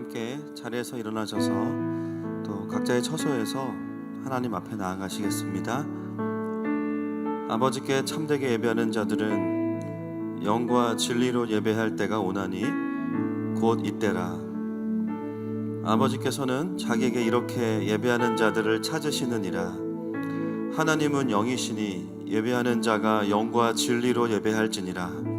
함께 자리에서 일어나셔서 또 각자의 처소에서 하나님 앞에 나아가시겠습니다. 아버지께 참되게 예배하는 자들은 영과 진리로 예배할 때가 오나니 곧 이때라. 아버지께서는 자기에게 이렇게 예배하는 자들을 찾으시느니라. 하나님은 영이시니 예배하는 자가 영과 진리로 예배할지니라.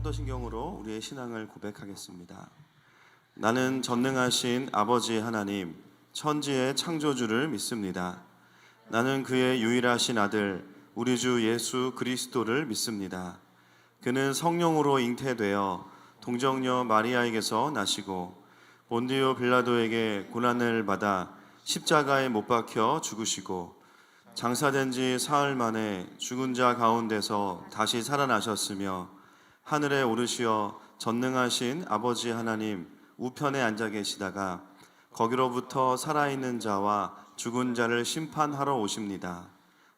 사도신경으로 우리의 신앙을 고백하겠습니다. 나는 전능하신 아버지 하나님, 천지의 창조주를 믿습니다. 나는 그의 유일하신 아들, 우리 주 예수 그리스도를 믿습니다. 그는 성령으로 잉태되어 동정녀 마리아에게서 나시고 본디오 빌라도에게 고난을 받아 십자가에 못 박혀 죽으시고 장사된 지 사흘 만에 죽은 자 가운데서 다시 살아나셨으며 하늘에 오르시어 전능하신 아버지 하나님 우편에 앉아 계시다가 거기로부터 살아있는 자와 죽은 자를 심판하러 오십니다.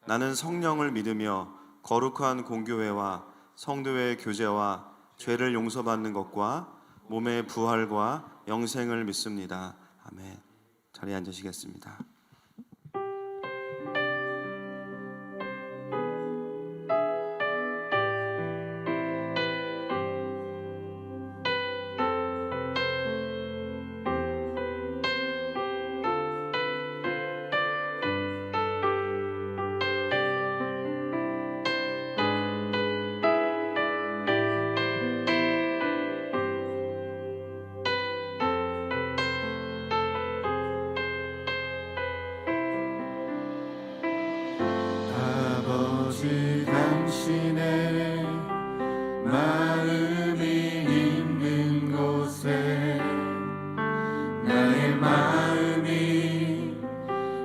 나는 성령을 믿으며 거룩한 공교회와 성도의 교제와 죄를 용서받는 것과 몸의 부활과 영생을 믿습니다. 아멘. 자리에 앉으시겠습니다. 당신의 마음이 있는 곳에 나의 마음이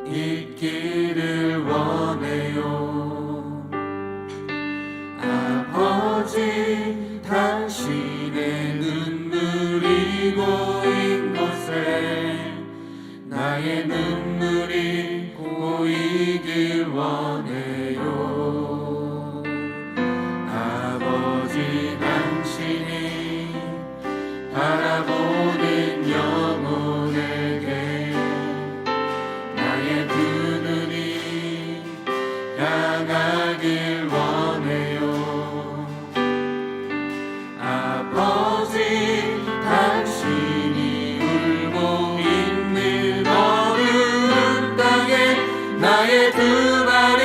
있기를 원해요. 아버지 당신의 눈물이 고인 곳에 나의 눈물이 고이길 원해요. 당신이 바라보는 영혼에게 나의 두 눈이 당신이 울고 있는 어두운 땅에 나의 두 발이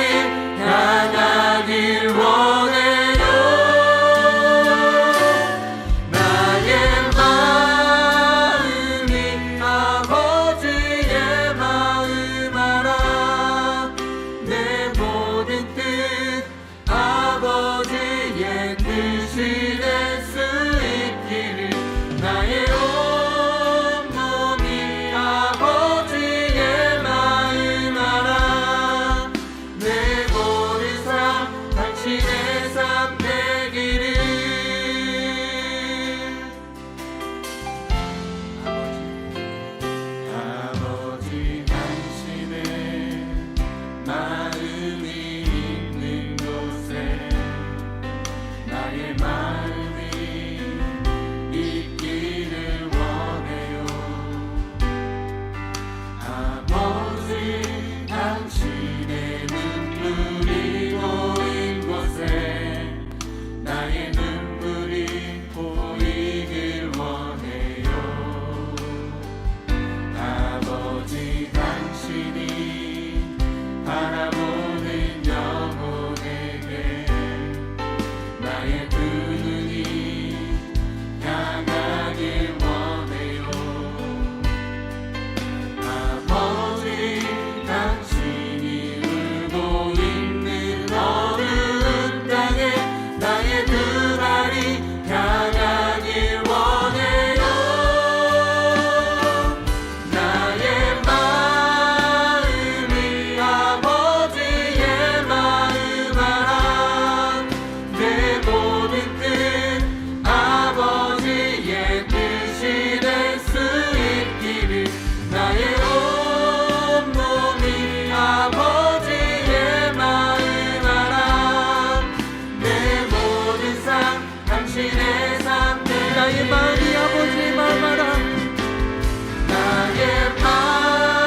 향하길 원해요. 나의 마음이 아버지의 마음 알아. 내 모든 뜻 아버지의 뜻이 될 수 있기를. 나의 온몸이 아버지의 마음 알아. 내 모든 삶 당신의 삶 되기를. 아버지 당신의 마음이 있는 곳에 나의 마음이 있기를 원해요. 아버지 당신의 눈물이 고인 곳에 나의 눈물이 보이길 원해요. 아버지 당신이 바라보는 영혼에게 나의 두 눈이 향하길 원해요. 아버지 당신이 울고 있는 어두운 땅에 나의 두 발이 향하길 원해요. 나의 마음이 아버지의 마음 알아. 내 모든 뜻 아버지의 뜻이 될 수 있기를. 나의 온몸이 아버지의 마음 알아. 내 모든 삶 당신의 삶 되기를. 나의 마음이 아버지의 마음 알아. 나의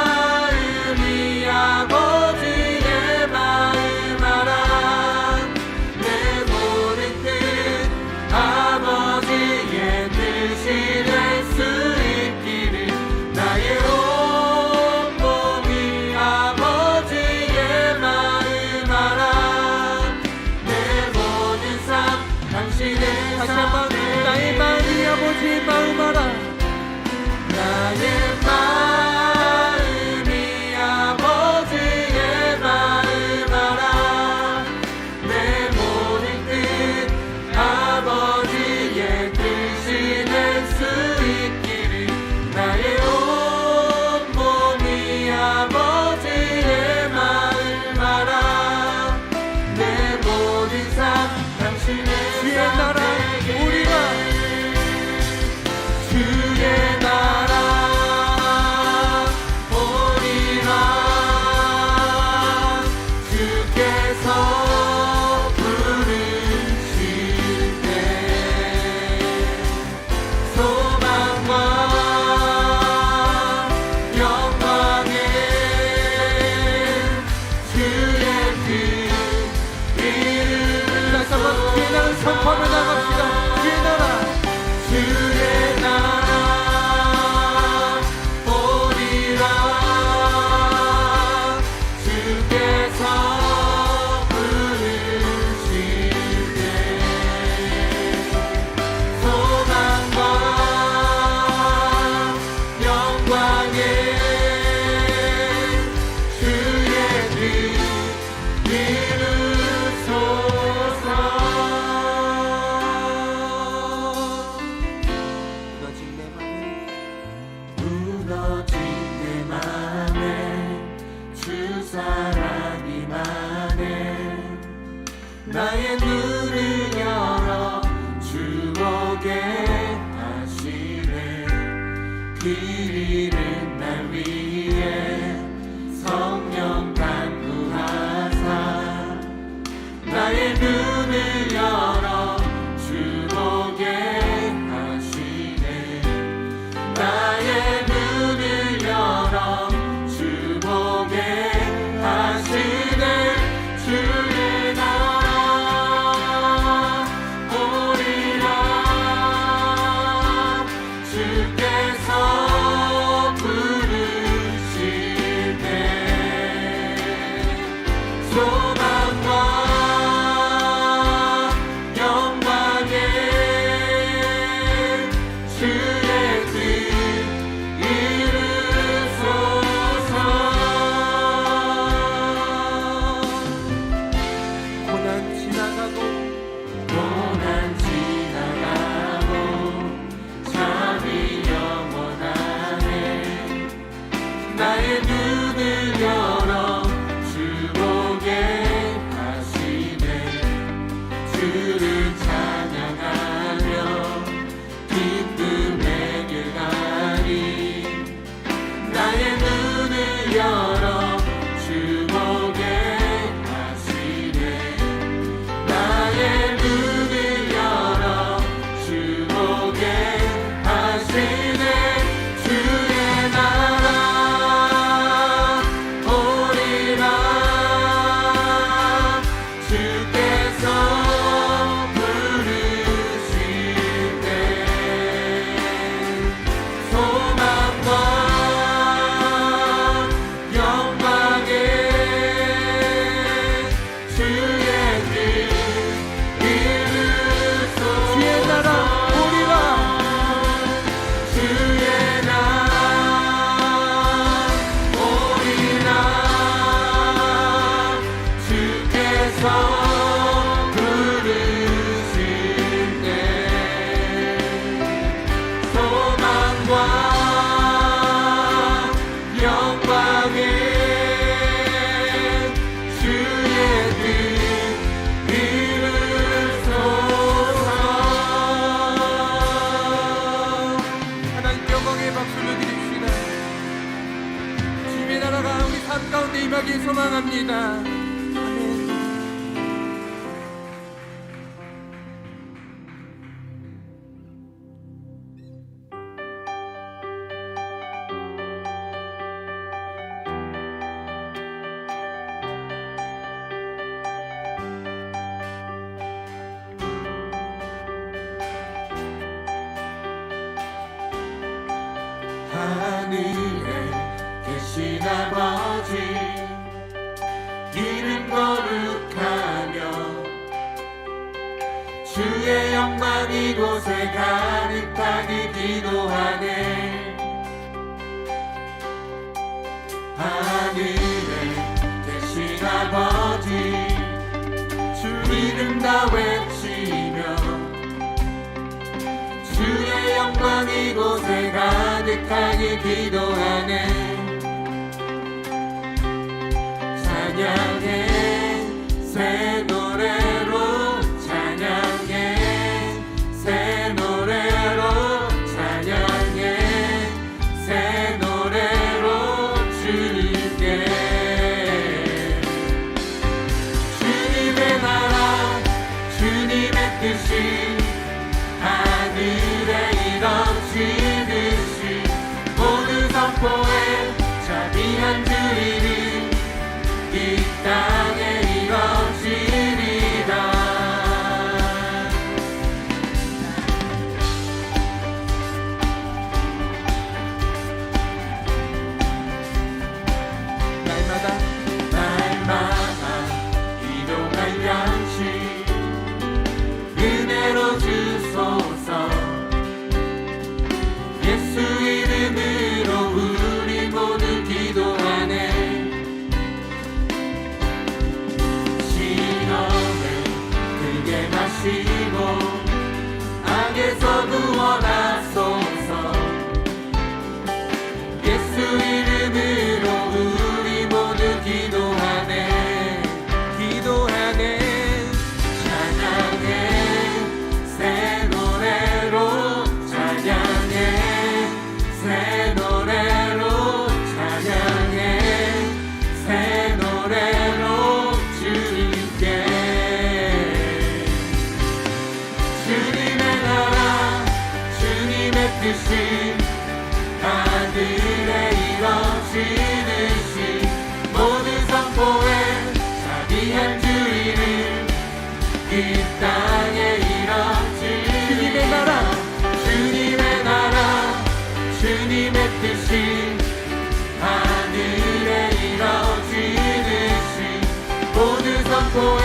마음이 아버지의 마음 알아. 내 모든 뜻 아버지의 뜻이 될 수 있기를. 나의 온몸이 아버지의 마음 알아. 내 모든 삶 당신의 삶 되기를. 나의 마음이 아버지의 마음 알아. 나의 마음이 아버지의 마음 알아. 내 모든 뜻 아버지의 뜻이 될 수 있기를. 나의 온몸이 아버지의 마음 알아. 내 모든 삶 당신의 주의 나라 우리가 주의 나라 오리라. 주께서 부르실 때 소망과 영광에 주의 그 이름을 다시 한번 주의 나라 선포하며 나갑시다. 주의 나라 주의 나라 오리라. 주께서 부르실 때 소망과 영광에 주의 그 이루소서. 무너진 내 맘에 주 사랑이 많네. 나의 눈을 열어 주 보게 하시네. 그 일은 날 위해 성령 간구하사 나의 눈을 열어 주 보게 하시네. 나의 눈을 열어 주 보게 하시네. 주의 나라 오리라. 주께 영광은 주의 뜻 이루소서. 하나님께 영광의 박수를 드립시다. 주님의 나라가 우리 삶 가운데 임하길 소망합니다. 하늘에 계신 아버지 이름 거룩하며 주의 영광 이곳에 가득하게 기도하네. 하늘에 계신 아버지 주 이름 다 외치며 주의 영광 이곳에 가득하게 기도하네. 찬양해 새 노래로 찬양해 새 노래로 찬양해 새 노래로 주님께. 주님의 나라 주님의 뜻이 하늘에 이뤄지듯이 모두 선포해 자비한 주 이름 이 땅에 이뤄지리라. 날마다 일용할 양식 은혜로 주소서. 예수 이름으로 우리 모두 기도하네. 시험을 크게 마시고 악에서 구원하소서. 예수 이름으로 우리 모두 기도하네. 기도하네. 찬양해 새 노래로 찬양해 새 노래로 찬양해 새 노래로 주님께. 주님의 나라 주님의 뜻이 하늘에 이뤄지듯이 모두 선포해 자비한 주 이름 이 땅에 이뤄지리라. 주님의 나라 주님의 나라 주님의 뜻이 하늘에 이뤄지듯이 모두 선포해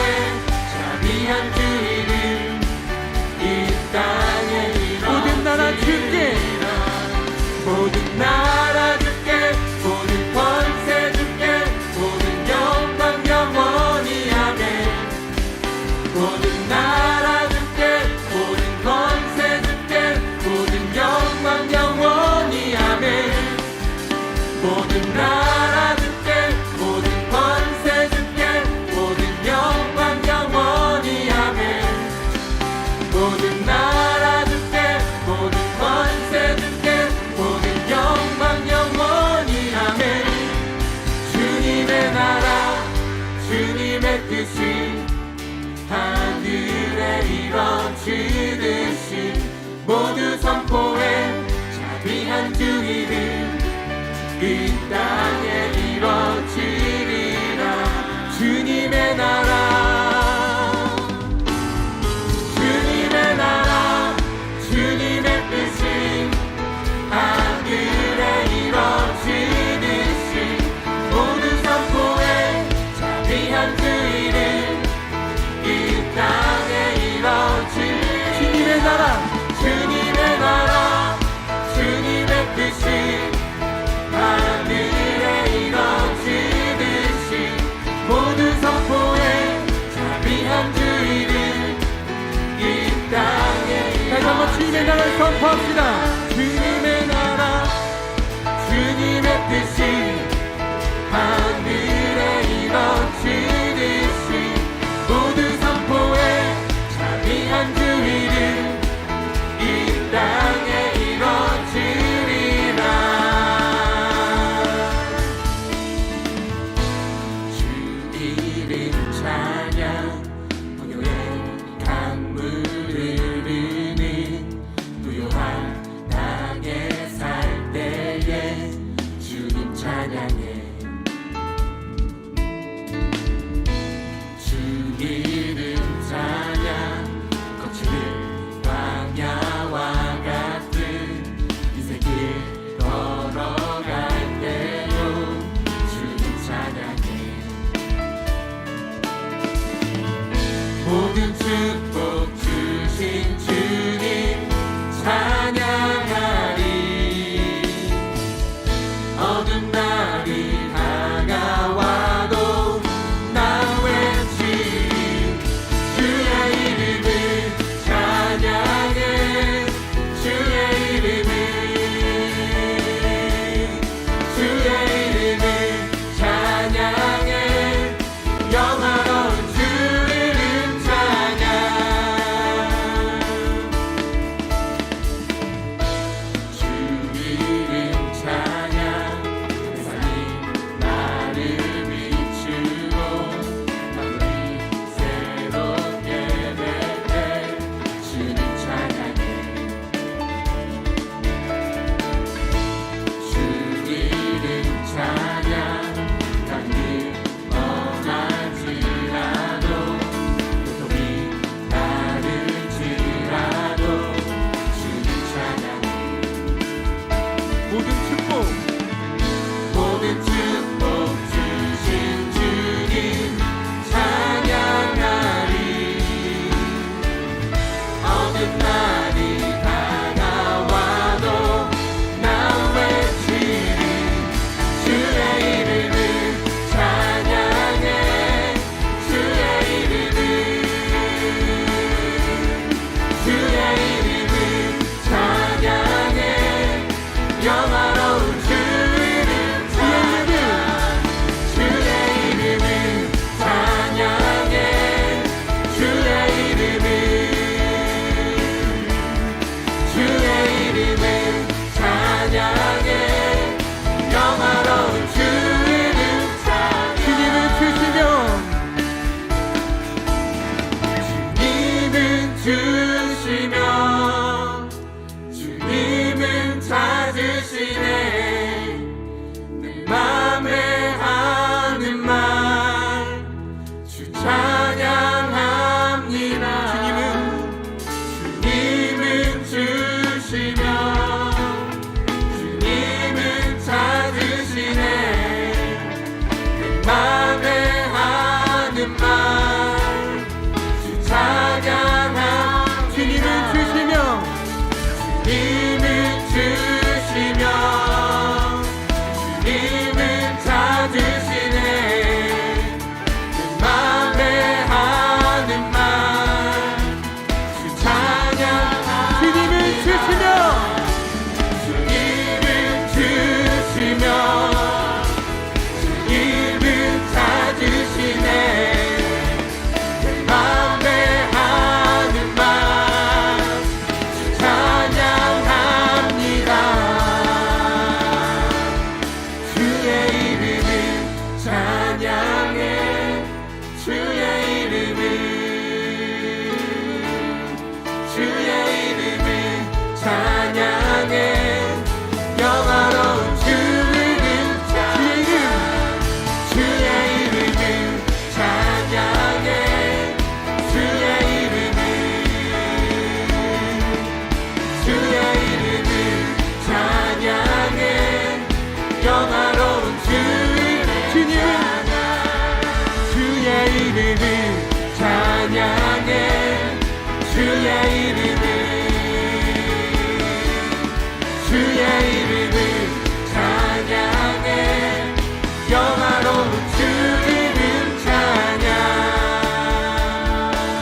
자비한 주 이름 이 땅에 이뤄지리라. 모든 나라 주께 모든 나라 주께 모든 권세 주께 모든 영광 영원히 아멘. 모든 나라 주께 모든 권세 주께 모든 영광 영원히 아멘. 모든 나라 주께 모든 권세 주께 모든 영광 영원히 아멘. 모든 나라 주께 모든 권세 주께 모든 영광 영원히 아멘. 주님의 나라 주님의 뜻이 하늘에 이뤄지듯이 모두 선포해 자비한 주 이름 이 땅에 이뤄지리라. 주님의 나라 주님의 나라 주님의 뜻이 하늘에 이뤄지듯이 모두 선포해 자비한 주 이름 이 땅에 이뤄지리라. 주님의 나라 주님의 나라 주님의 뜻이 하늘에 이뤄지듯이 모두 선포해 자비한 주 이름 이 땅에 이뤄지리라. 다시 한번 주님의 나라를 선포합시다. 주님의 나라 찾으시네 내 맘에 하는 말 주 찬양합니다 주님은 주시며 주님은 찾으시네 내 맘에 하는 말 주 찬양합니다 주님은 주시며 주님은 주시며 주님은 찾으시네 내 맘에 하는 말 주 찬양합니다 주님은 주시며 주님은 주시며 주님은 찾으시네 내 맘에 하는 말 주 찬양합니다 주의 이름을 찬양해 주의 이름을 찬양해 영화로운 주의 이름 주의 이름을 찬양해 주의 이름을 찬양해 영화로운 주님은 주의 이름을 찬양해 주의 이름을 찬양해 영화로운 주 이름 찬양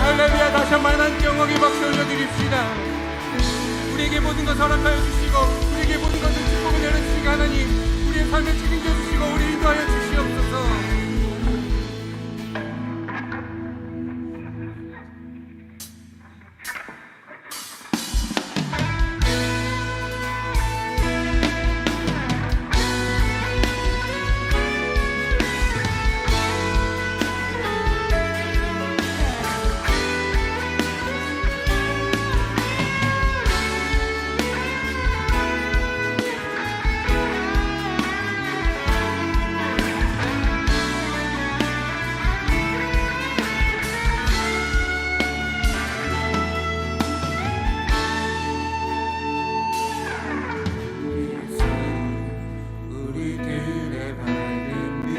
할렐루야. 다시 한번 하나님께 영광의 박수 올려드립시다. 우리에게 모든 것 허락하여 주시고 우리에게 모든 것을 축복을 내려주시고 하나님 우리의 삶을 책임져 주시고 우리 인도하여 주시옵소서. 우리들의 밝은 빛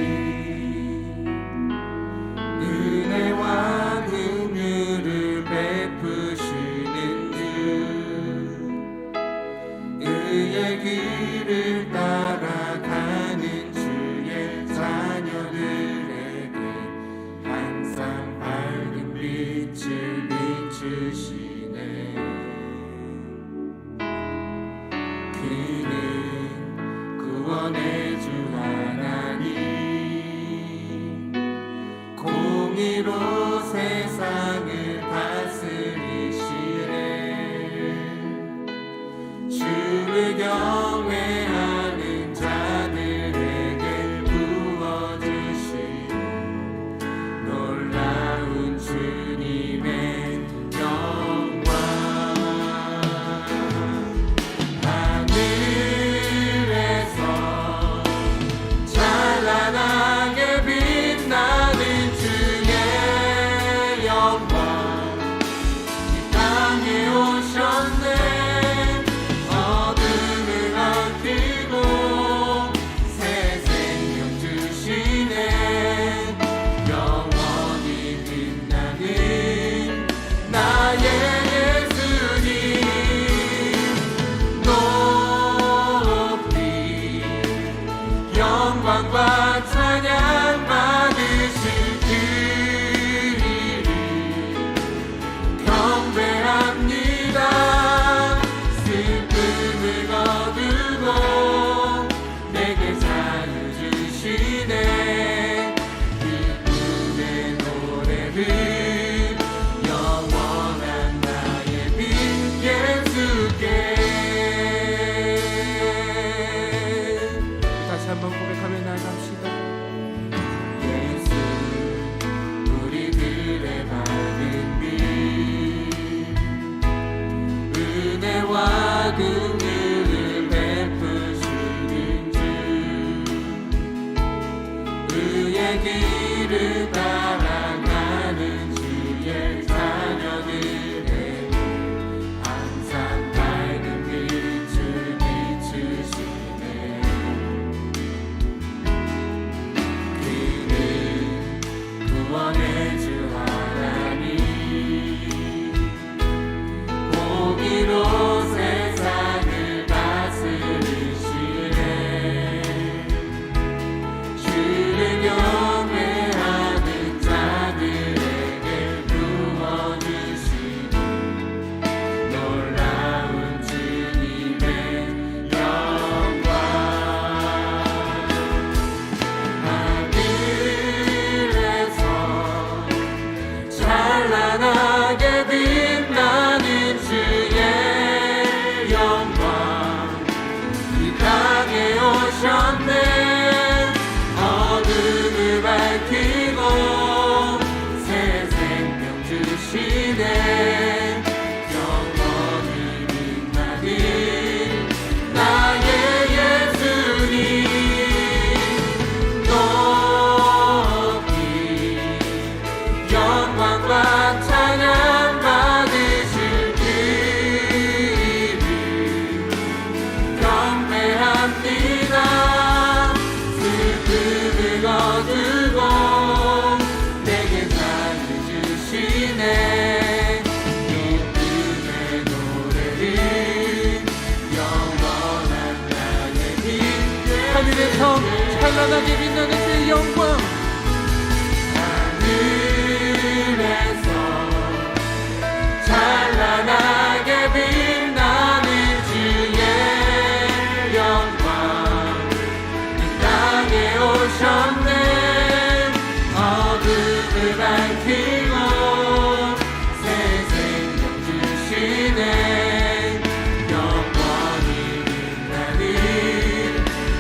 은혜와 긍휼을 베푸시는 주 의의 길을 따라가는 주의 자녀들에게 항상 밝은 빛을 비추시네 그는 구원의 주 하나님 공의로 세상을 다스리시네 주를 경외하는 자들에게 부어주시는 놀라운 주님의 영광 하늘에서 길을 따라가는 주의 자녀들에게 항상 밝은 빛을 비추시네. 그는 구원의 주 하나님, 공의로 세상을 다스리시네. 주를 경외하는 자들에게 부어주시니 놀라운 주님의 영광. 하늘에서 찬란하게 빛나는 주의 영광, 이 땅에 오셨네. 어둠을 밝히고 새 생명 주시네. 영원히 빛나는 나의 예수님, 높이 영광과 찬양 받으실 그를 경배합니다. 슬픔을 거두고 내게 상을 주시네. 기쁨의 노래를 영원한 나의 빛. 하늘에서 찬란하게 빛나는 그 영광, 하늘에서 찬란하게 빛나는 주의 영광, 이 땅에 오셨네. 어둠을 밝히고 새 생명 주시네. 영원히 빛나는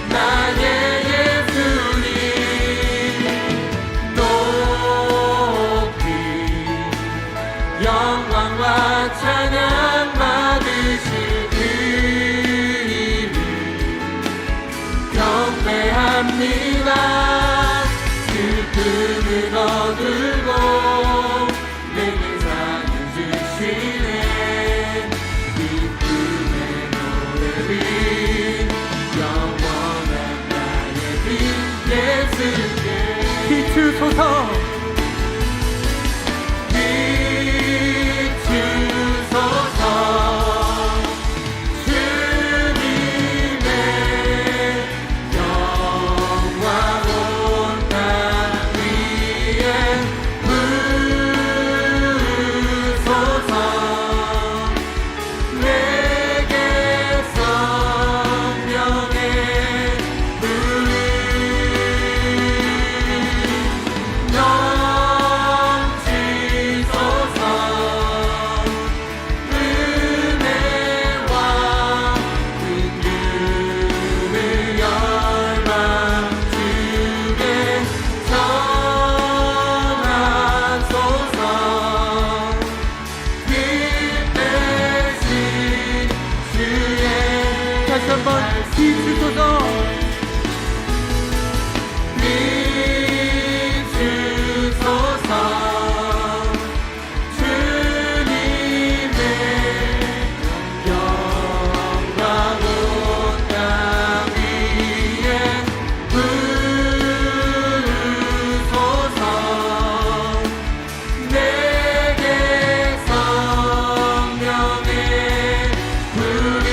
나의 예수님, 높이 영광과 찬양 받으실 그이를 경배합니다. 슬픔을 거두고 내게 상을 주시네. 기쁨의 노래를 영원한 나의 빛 예수께 비추소서. 비추소서. 주님의 영광 온 땅 위에 부으소서. 내게 성령의 불을 한번 비추소서. 비추소서. 주님의 영광 온 땅 위에 부으소서. 내게 성령의 불이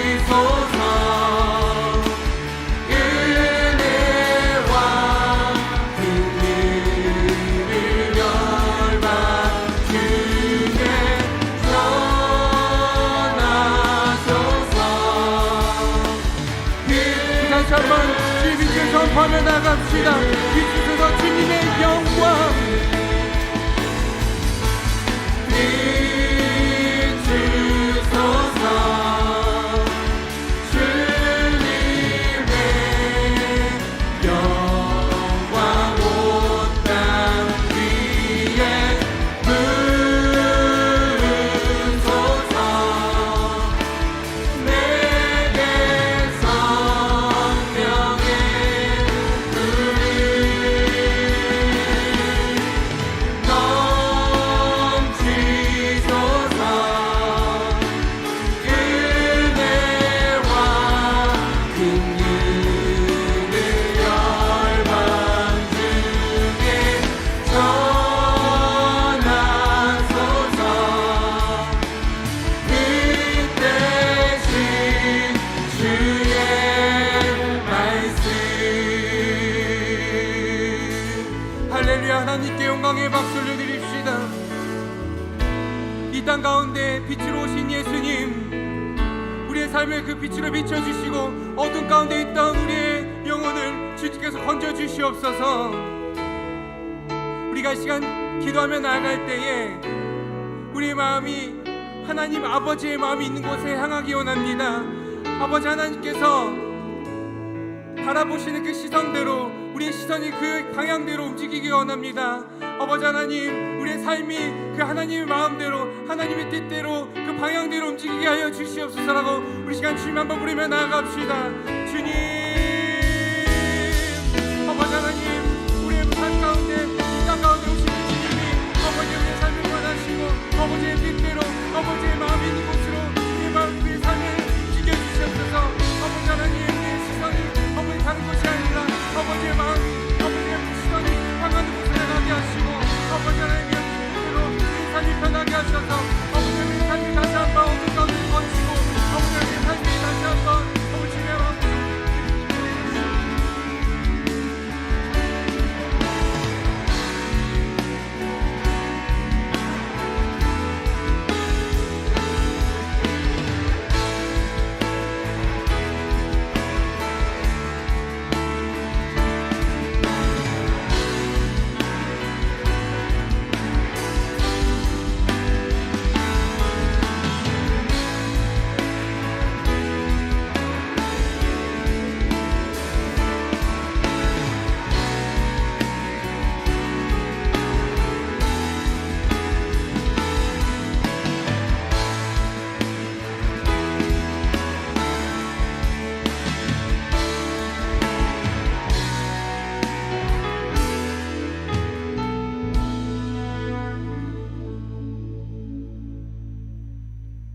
넘치소서. 은혜와 긍휼을 열방 중에 전하소서. 다시 한번 주님께 전파하며 나갑시다. 비추소서 주님의 영광. 비추소서. 주님의 영광 온 땅 위에 부으소서. 내게 세상 가운데 빛으로 오신 예수님, 우리의 삶을 그 빛으로 비춰주시고 어둠 가운데 있던 우리의 영혼을 주님께서 건져주시옵소서. 우리가 이 시간 기도하며 나아갈 때에 우리의 마음이 하나님 아버지의 마음이 있는 곳에 향하기 원합니다. 아버지 하나님께서 바라보시는 그 시선대로 우리의 시선이 그 방향대로 움직이기 원합니다. 아버지 하나님, 우리의 삶이 그 하나님의 마음대로, 하나님의 뜻대로, 그 방향대로 움직이게 하여 주시옵소서라고 우리 시간 주님 한번 부르며 나아갑시다. 주님, 아버지 하나님, 우리의 삶 가운데, 이 땅 가운데 오시는 주님이 아버지 우리의 삶을 원하시고 아버지의 뜻대로, 아버지의 마음이 있는 곳으로 우리의 마음, 우리의 삶을 움직여 주시옵소서. 아버지 하나님, 우리의 시선이 아버지 다른 것이 아니라 아버지의 마음이, 아버지의 시선이 향하는 곳으로 가게 하시고 아버지 하나님의 뜻대로 우리의 삶이 편하게 하셔서 아버지 우리의 삶이 다시 한번 어둠 가운데 거치고 아버지 우리의 삶이 다시 한번 아버지 주님의 마음으로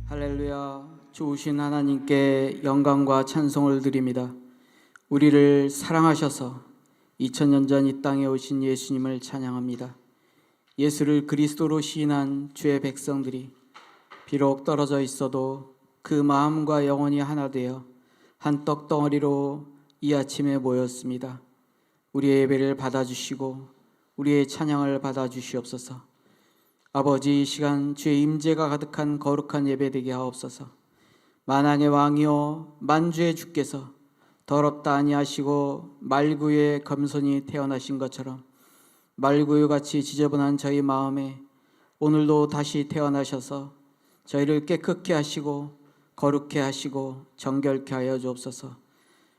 할렐루야. 좋으신 하나님께 영광과 찬송을 드립니다. 우리를 사랑하셔서 2000년 전 이 땅에 오신 예수님을 찬양합니다. 예수를 그리스도로 시인한 주의 백성들이 비록 떨어져 있어도 그 마음과 영혼이 하나 되어 한 떡덩어리로 이 아침에 모였습니다. 우리의 예배를 받아주시고 우리의 찬양을 받아주시옵소서. 아버지, 이 시간 주의 임재가 가득한 거룩한 예배 되게 하옵소서. 만왕의 왕이요 만주의 주께서 더럽다 아니하시고 말구유의 검손이 태어나신 것처럼 말구유같이 지저분한 저희 마음에 오늘도 다시 태어나셔서 저희를 깨끗게 하시고 거룩게 하시고 정결케 하여 주옵소서.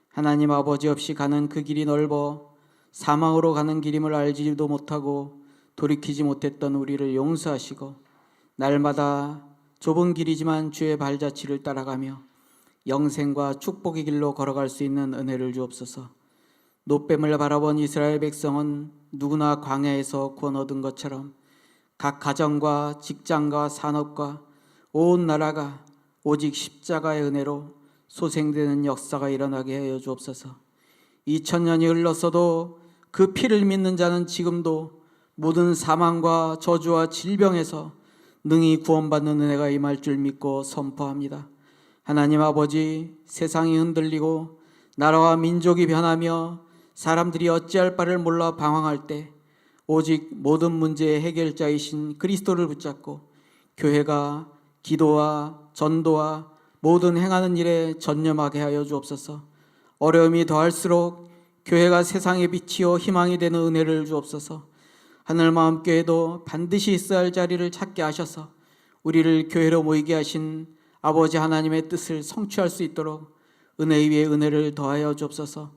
하나님 아버지 없이 가는 그 길이 넓어 사망으로 가는 길임을 알지도 못하고 돌이키지 못했던 우리를 용서하시고 날마다 좁은 길이지만 주의 발자취를 따라가며 영생과 축복의 길로 걸어갈 수 있는 은혜를 주옵소서. 노뱀을 바라본 이스라엘 백성은 누구나 광야에서 구원 얻은 것처럼 각 가정과 직장과 산업과 온 나라가 오직 십자가의 은혜로 소생되는 역사가 일어나게 하여 주옵소서. 2000년이 흘렀어도 그 피를 믿는 자는 지금도 모든 사망과 저주와 질병에서 능히 구원받는 은혜가 임할 줄 믿고 선포합니다. 하나님 아버지, 세상이 흔들리고 나라와 민족이 변하며 사람들이 어찌할 바를 몰라 방황할 때 오직 모든 문제의 해결자이신 그리스도를 붙잡고 교회가 기도와 전도와 모든 행하는 일에 전념하게 하여 주옵소서. 어려움이 더할수록 교회가 세상의 빛이요 희망이 되는 은혜를 주옵소서. 하늘마음교회도 반드시 있어야 할 자리를 찾게 하셔서 우리를 교회로 모이게 하신 아버지 하나님의 뜻을 성취할 수 있도록 은혜 위에 은혜를 더하여 주옵소서.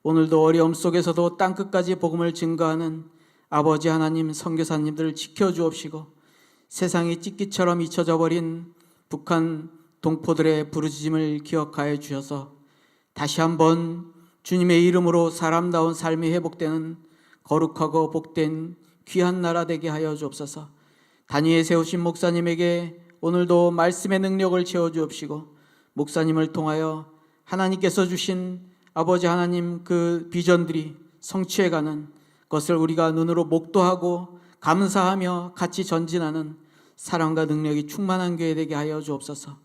오늘도 어려움 속에서도 땅끝까지 복음을 증거하는 아버지 하나님 선교사님들을 지켜주옵시고 세상이 찢기처럼 잊혀져 버린 북한 동포들의 부르짖음을 기억하여 주셔서 다시 한번 주님의 이름으로 사람다운 삶이 회복되는 거룩하고 복된 귀한 나라 되게 하여 주옵소서. 단위에 세우신 목사님에게 오늘도 말씀의 능력을 채워주옵시고 목사님을 통하여 하나님께서 주신 아버지 하나님 그 비전들이 성취해가는 것을 우리가 눈으로 목도하고 감사하며 같이 전진하는 사랑과 능력이 충만한 교회 되게 하여 주옵소서.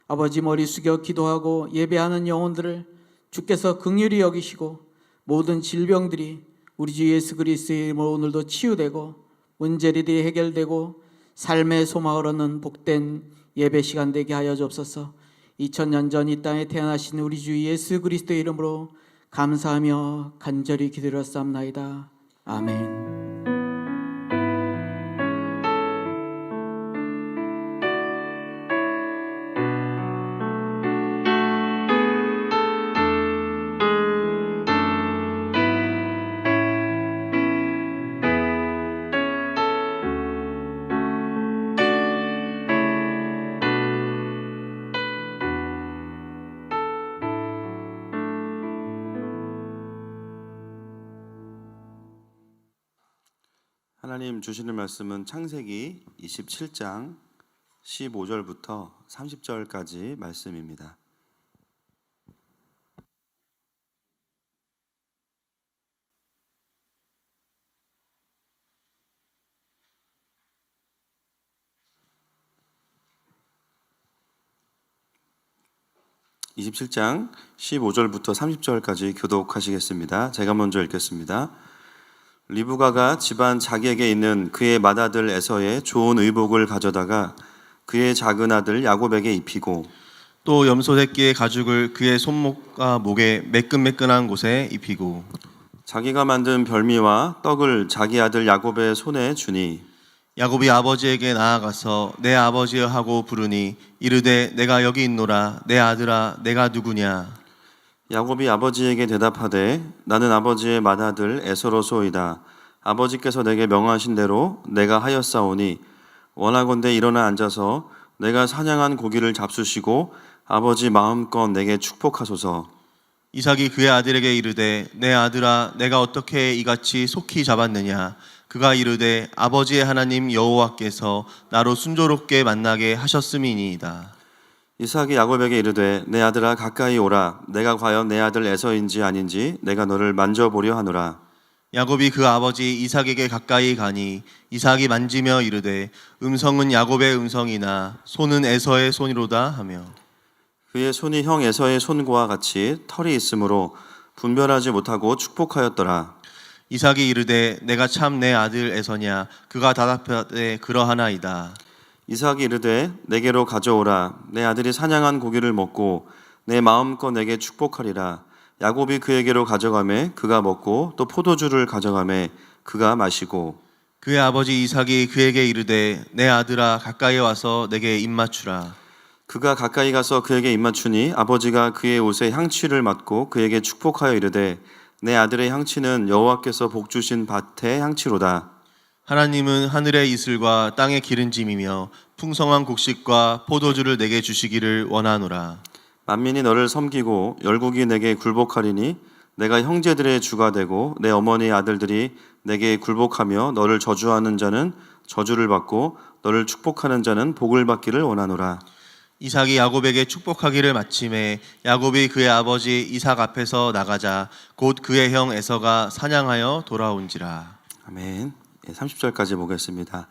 아버지, 머리 숙여 기도하고 예배하는 영혼들을 주께서 긍휼히 여기시고 모든 질병들이 우리 주 예수 그리스도의 이름으로 오늘도 치유되고 문제들이 해결되고 삶의 소망을 얻는 복된 예배 시간 되게 하여 주옵소서. 2000년 전 이 땅에 태어나신 우리 주 예수 그리스도의 이름으로 감사하며 간절히 기도드렸사옵나이다. 아멘. 하나님 주시는 말씀은 창세기 27장 15절부터 30절까지 말씀입니다. (27장) 15절부터 30절까지 교독하시겠습니다. 제가 먼저 읽겠습니다. 리브가가 집안 자기에게 있는 그의 맏아들 에서의 좋은 의복을 가져다가 그의 작은 아들 야곱에게 입히고 또 염소 새끼의 가죽을 그의 손목과 목에 매끈매끈한 곳에 입히고 자기가 만든 별미와 떡을 자기 아들 야곱의 손에 주니 야곱이 아버지에게 나아가서 내 아버지여 하고 부르니 이르되 내가 여기 있노라. 내 아들아 내가 누구냐. 야곱이 아버지에게 대답하되 나는 아버지의 맏아들 에서로소이다. 아버지께서 내게 명하신 대로 내가 하였사오니 원하건대 일어나 앉아서 내가 사냥한 고기를 잡수시고 아버지 마음껏 내게 축복하소서. 이삭이 그의 아들에게 이르되 내 아들아 내가 어떻게 이같이 속히 잡았느냐. 그가 이르되 아버지의 하나님 여호와께서 나로 순조롭게 만나게 하셨음이니이다. 이삭이 야곱에게 이르되 내 아들아 가까이 오라. 내가 과연 내 아들 에서인지 아닌지 내가 너를 만져보려 하노라. 야곱이 그 아버지 이삭에게 가까이 가니 이삭이 만지며 이르되 음성은 야곱의 음성이나 손은 에서의 손이로다 하며 그의 손이 형 에서의 손과 같이 털이 있으므로 분별하지 못하고 축복하였더라. 이삭이 이르되 내가 참 내 아들 에서냐. 그가 대답하되 그러하나이다. 이삭이 이르되 내게로 가져오라. 내 아들이 사냥한 고기를 먹고 내 마음껏 내게 축복하리라. 야곱이 그에게로 가져가매 그가 먹고 또 포도주를 가져가매 그가 마시고 그의 아버지 이삭이 그에게 이르되 내 아들아 가까이 와서 내게 입맞추라. 그가 가까이 가서 그에게 입맞추니 아버지가 그의 옷에 향취를 맡고 그에게 축복하여 이르되 내 아들의 향취는 여호와께서 복 주신 밭의 향취로다. 하나님은 하늘의 이슬과 땅의 기름짐이며 풍성한 곡식과 포도주를 내게 주시기를 원하노라. 만민이 너를 섬기고 열국이 내게 굴복하리니 내가 형제들의 주가 되고 내 어머니의 아들들이 내게 굴복하며 너를 저주하는 자는 저주를 받고 너를 축복하는 자는 복을 받기를 원하노라. 이삭이 야곱에게 축복하기를 마침에 야곱이 그의 아버지 이삭 앞에서 나가자 곧 그의 형 에서가 사냥하여 돌아온지라. 아멘. 30절까지 보겠습니다.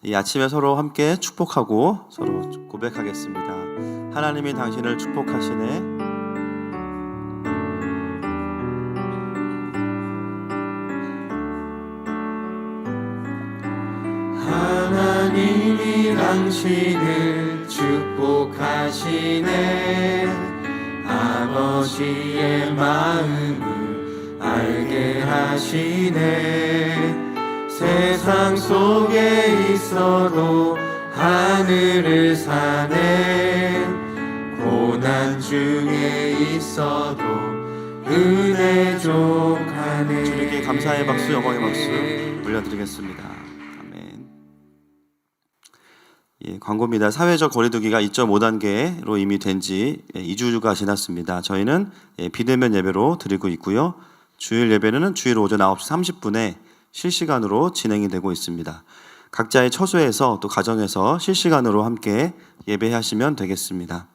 이 아침에 서로 함께 축복하고 서로 고백하겠습니다. 하나님이 당신을 축복하시네. 하나님이 당신을 축복하시네. 아버지의 마음을 알게 하시네. 세상 속에 있어도 하늘을 사네. 고난 중에 있어도 은혜 족하네. 주님께 감사의 박수, 영광의 박수 올려드리겠습니다. 아멘. 예, 광고입니다. 사회적 거리두기가 2.5단계로 이미 된 지 2주가 지났습니다. 저희는 비대면 예배로 드리고 있고요. 주일 예배는 주일 오전 9시 30분에 실시간으로 진행이 되고 있습니다. 각자의 처소에서 또 가정에서 실시간으로 함께 예배하시면 되겠습니다.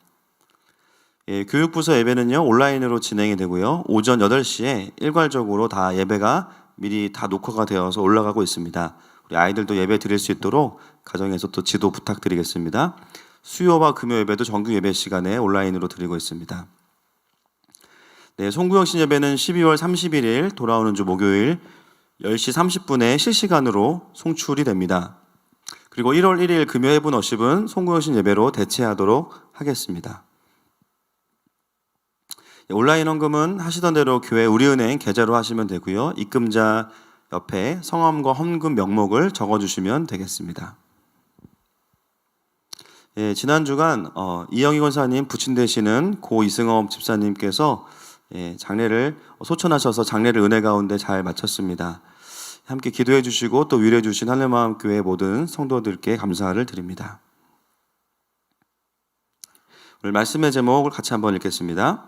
예, 교육부서 예배는요 온라인으로 진행이 되고요. 오전 8시에 일괄적으로 다 예배가 미리 다 녹화가 되어서 올라가고 있습니다. 우리 아이들도 예배 드릴 수 있도록 가정에서 또 지도 부탁드리겠습니다. 수요와 금요 예배도 정규 예배 시간에 온라인으로 드리고 있습니다. 네, 송구영신 예배는 12월 31일 돌아오는 주 목요일 10시 30분에 실시간으로 송출이 됩니다. 그리고 1월 1일 금요 해분 워십은 송구여신 예배로 대체하도록 하겠습니다. 온라인 헌금은 하시던 대로 교회 우리은행 계좌로 하시면 되고요. 입금자 옆에 성함과 헌금 명목을 적어주시면 되겠습니다. 예, 지난 주간 이영희 권사님 부친 되시는 고 이승업 집사님께서 장례를 소천하셔서 장례를 은혜 가운데 잘 마쳤습니다. 함께 기도해 주시고 또 위로해 주신 하늘마음교회 모든 성도들께 감사를 드립니다. 오늘 말씀의 제목을 같이 한번 읽겠습니다.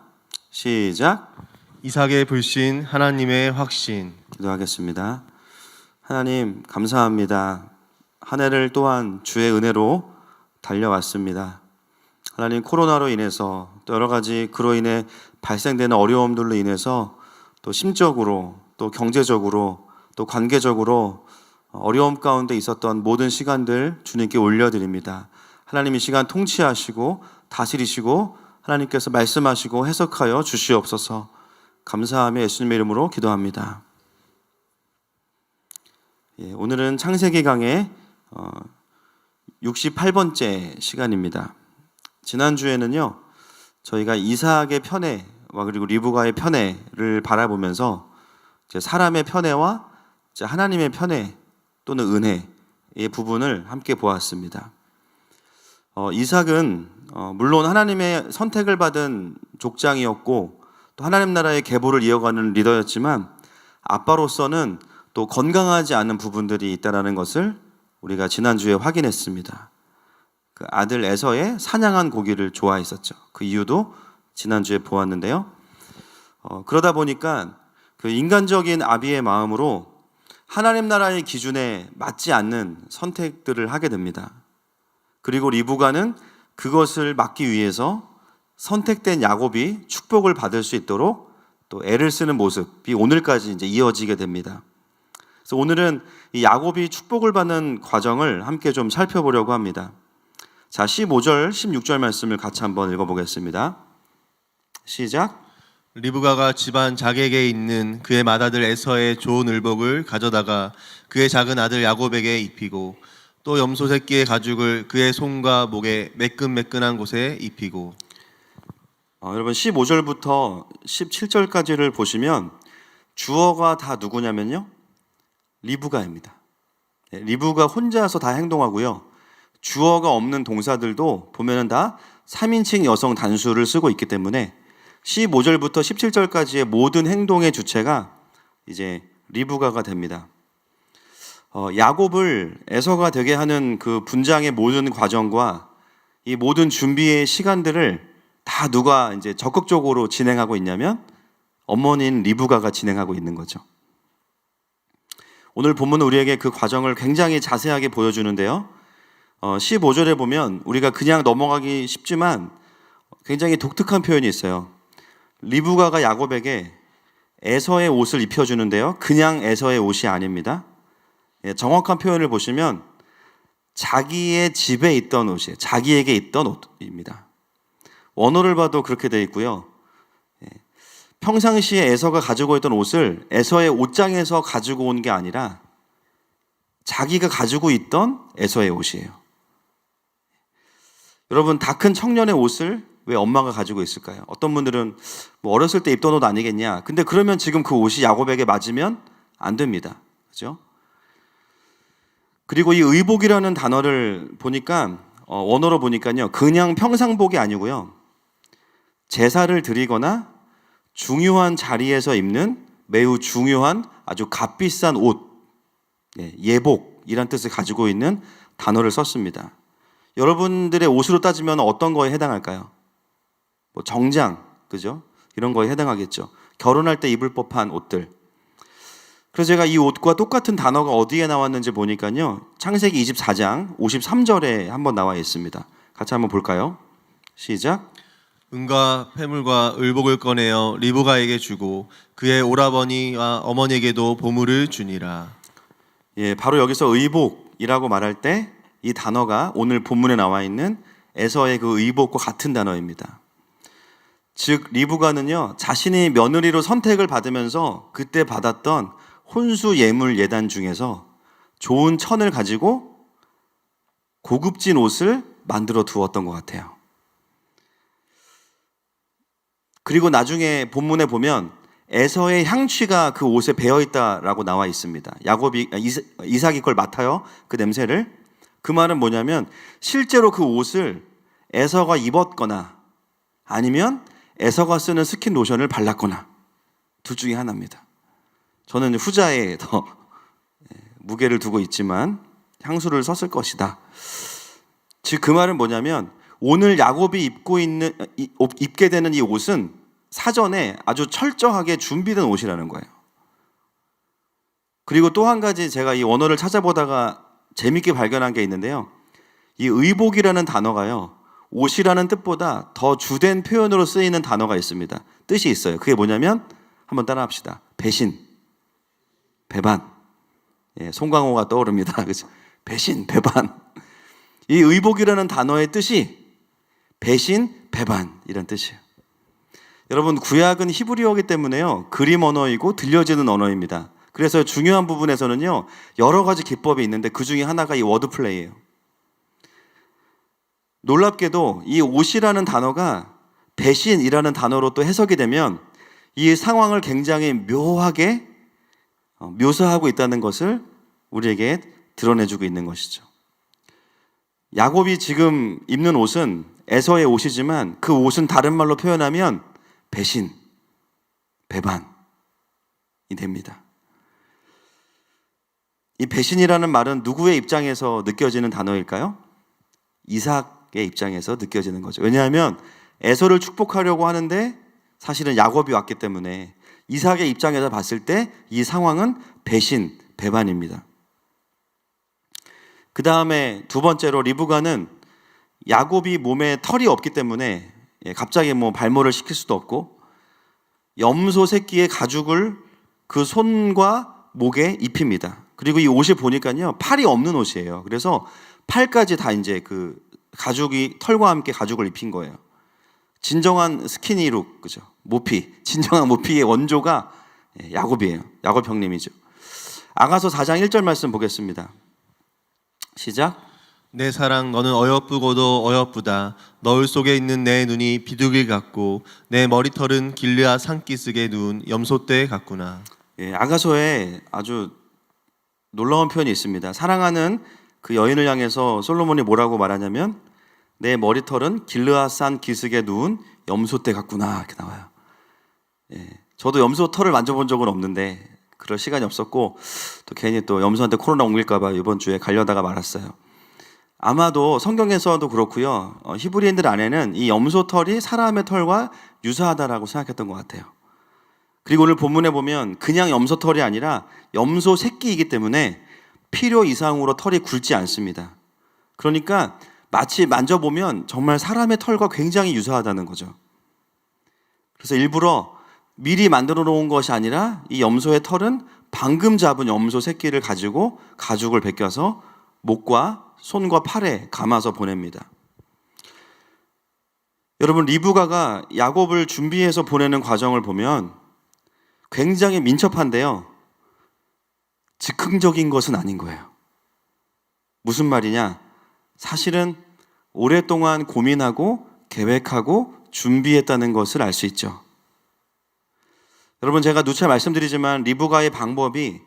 시작. 이삭의 불신, 하나님의 확신. 기도하겠습니다. 하나님 감사합니다. 한 해를 또한 주의 은혜로 달려왔습니다. 하나님 코로나로 인해서 또 여러 가지 그로 인해 발생되는 어려움들로 인해서 또 심적으로 또 경제적으로 또 관계적으로 어려움 가운데 있었던 모든 시간들 주님께 올려드립니다. 하나님 이 시간 통치하시고 다스리시고 하나님께서 말씀하시고 해석하여 주시옵소서. 감사하며 예수님의 이름으로 기도합니다. 오늘은 창세기 강의 68번째 시간입니다. 지난주에는요 저희가 이삭의 편애와 그리고 리브가의 편애를 바라보면서 사람의 편애와 하나님의 편애 또는 은혜의 부분을 함께 보았습니다. 이삭은 물론 하나님의 선택을 받은 족장이었고 또 하나님 나라의 계보를 이어가는 리더였지만 아빠로서는 또 건강하지 않은 부분들이 있다는 것을 우리가 지난주에 확인했습니다. 그 아들 에서의 사냥한 고기를 좋아했었죠. 그 이유도 지난주에 보았는데요. 그러다 보니까 그 인간적인 아비의 마음으로 하나님 나라의 기준에 맞지 않는 선택들을 하게 됩니다. 그리고 리브가는 그것을 막기 위해서 선택된 야곱이 축복을 받을 수 있도록 또 애를 쓰는 모습이 오늘까지 이제 이어지게 됩니다. 그래서 오늘은 이 야곱이 축복을 받는 과정을 함께 좀 살펴보려고 합니다. 자, 15절, 16절 말씀을 같이 한번 읽어보겠습니다. 시작. 리브가가 집안 자객에 있는 그의 맏아들 에서의 좋은 의복을 가져다가 그의 작은 아들 야곱에게 입히고 또 염소 새끼의 가죽을 그의 손과 목에 매끈매끈한 곳에 입히고. 여러분 15절부터 17절까지를 보시면 주어가 다 누구냐면요 리브가입니다. 리브가 혼자서 다 행동하고요. 주어가 없는 동사들도 보면은 다 3인칭 여성 단수를 쓰고 있기 때문에 15절부터 17절까지의 모든 행동의 주체가 이제 리브가가 됩니다. 야곱을 에서가 되게 하는 그 분장의 모든 과정과 이 모든 준비의 시간들을 다 누가 이제 적극적으로 진행하고 있냐면 어머니인 리브가가 진행하고 있는 거죠. 오늘 본문은 우리에게 그 과정을 굉장히 자세하게 보여주는데요. 15절에 보면 우리가 그냥 넘어가기 쉽지만 굉장히 독특한 표현이 있어요. 리브가가 야곱에게 에서의 옷을 입혀주는데요. 그냥 에서의 옷이 아닙니다. 정확한 표현을 보시면 자기의 집에 있던 옷이에요. 자기에게 있던 옷입니다. 원어를 봐도 그렇게 되어 있고요. 평상시에 에서가 가지고 있던 옷을 에서의 옷장에서 가지고 온 게 아니라 자기가 가지고 있던 에서의 옷이에요. 여러분 다 큰 청년의 옷을 왜 엄마가 가지고 있을까요? 어떤 분들은 뭐 어렸을 때 입던 옷 아니겠냐. 근데 그러면 지금 그 옷이 야곱에게 맞으면 안 됩니다. 그죠? 그리고 이 의복이라는 단어를 보니까 원어로 보니까요. 그냥 평상복이 아니고요. 제사를 드리거나 중요한 자리에서 입는 매우 중요한 아주 값비싼 옷, 예복이란 뜻을 가지고 있는 단어를 썼습니다. 여러분들의 옷으로 따지면 어떤 거에 해당할까요? 뭐 정장, 그죠? 이런 거에 해당하겠죠. 결혼할 때 입을 법한 옷들. 그래서 제가 이 옷과 똑같은 단어가 어디에 나왔는지 보니까요. 창세기 24장 53절에 한번 나와 있습니다. 같이 한번 볼까요? 시작. 은과 폐물과 의복을 꺼내어 리브가에게 주고 그의 오라버니와 어머니에게도 보물을 주니라. 바로 여기서 의복이라고 말할 때 이 단어가 오늘 본문에 나와 있는 에서의 그 의복과 같은 단어입니다. 즉 리브가는요 자신이 며느리로 선택을 받으면서 그때 받았던 혼수 예물 예단 중에서 좋은 천을 가지고 고급진 옷을 만들어 두었던 것 같아요. 그리고 나중에 본문에 보면 에서의 향취가 그 옷에 배어 있다라고 나와 있습니다. 이삭이 그걸 맡아요. 그 냄새를. 그 말은 뭐냐면 실제로 그 옷을 에서가 입었거나 아니면 에서가 쓰는 스킨 로션을 발랐거나 둘 중에 하나입니다. 저는 후자에 더 무게를 두고 있지만 향수를 썼을 것이다. 즉 그 말은 뭐냐면 오늘 야곱이 입게 되는 이 옷은 사전에 아주 철저하게 준비된 옷이라는 거예요. 그리고 또 한 가지 제가 이 원어를 찾아보다가 재밌게 발견한 게 있는데요. 이 의복이라는 단어가요, 옷이라는 뜻보다 더 주된 표현으로 쓰이는 단어가 있습니다. 뜻이 있어요. 그게 뭐냐면 한번 따라합시다. 배신, 배반. 예, 송강호가 떠오릅니다. 그죠? 배신, 배반. 이 의복이라는 단어의 뜻이 배신, 배반 이런 뜻이에요. 여러분, 구약은 히브리어이기 때문에요, 그림 언어이고 들려지는 언어입니다. 그래서 중요한 부분에서는요, 여러 가지 기법이 있는데 그 중에 하나가 이 워드 플레이예요. 놀랍게도 이 옷이라는 단어가 배신이라는 단어로 또 해석이 되면 이 상황을 굉장히 묘하게 묘사하고 있다는 것을 우리에게 드러내주고 있는 것이죠. 야곱이 지금 입는 옷은 에서의 옷이지만 그 옷은 다른 말로 표현하면 배신, 배반이 됩니다. 이 배신이라는 말은 누구의 입장에서 느껴지는 단어일까요? 이삭의 입장에서 느껴지는 거죠. 왜냐하면 에서를 축복하려고 하는데 사실은 야곱이 왔기 때문에 이삭의 입장에서 봤을 때 이 상황은 배신, 배반입니다. 그 다음에 두 번째로 리브가는 야곱이 몸에 털이 없기 때문에 갑자기 발모를 시킬 수도 없고 염소 새끼의 가죽을 그 손과 목에 입힙니다. 그리고 이 옷이 보니까요, 팔이 없는 옷이에요. 그래서 팔까지 다 이제 그 가죽이 털과 함께 가죽을 입힌 거예요. 진정한 스키니룩, 그죠? 모피, 진정한 모피의 원조가 야곱이에요. 야곱 형님이죠. 아가서 4장 1절 말씀 보겠습니다. 시작. 내 사랑 너는 어여쁘고도 어여쁘다. 너울 속에 있는 내 눈이 비둘기 같고 내 머리털은 길르앗 산기슭에 누운 염소떼 같구나. 예, 아가서에 아주 놀라운 표현이 있습니다. 사랑하는 그 여인을 향해서 솔로몬이 뭐라고 말하냐면 내 머리털은 길르앗 산 기슭에 누운 염소떼 같구나 이렇게 나와요. 예, 저도 염소 털을 만져본 적은 없는데 그럴 시간이 없었고 또 괜히 또 염소한테 코로나 옮길까 봐 이번 주에 가려다가 말았어요. 아마도 성경에서도 그렇고요, 히브리인들 안에는 이 염소 털이 사람의 털과 유사하다라고 생각했던 것 같아요. 그리고 오늘 본문에 보면 그냥 염소 털이 아니라 염소 새끼이기 때문에 필요 이상으로 털이 굵지 않습니다. 그러니까 마치 만져보면 정말 사람의 털과 굉장히 유사하다는 거죠. 그래서 일부러 미리 만들어 놓은 것이 아니라 이 염소의 털은 방금 잡은 염소 새끼를 가지고 가죽을 벗겨서 목과 손과 팔에 감아서 보냅니다. 여러분, 리브가가 야곱을 준비해서 보내는 과정을 보면 굉장히 민첩한데요, 즉흥적인 것은 아닌 거예요. 무슨 말이냐? 사실은 오랫동안 고민하고 계획하고 준비했다는 것을 알 수 있죠. 여러분, 제가 누차 말씀드리지만 리브가의 방법이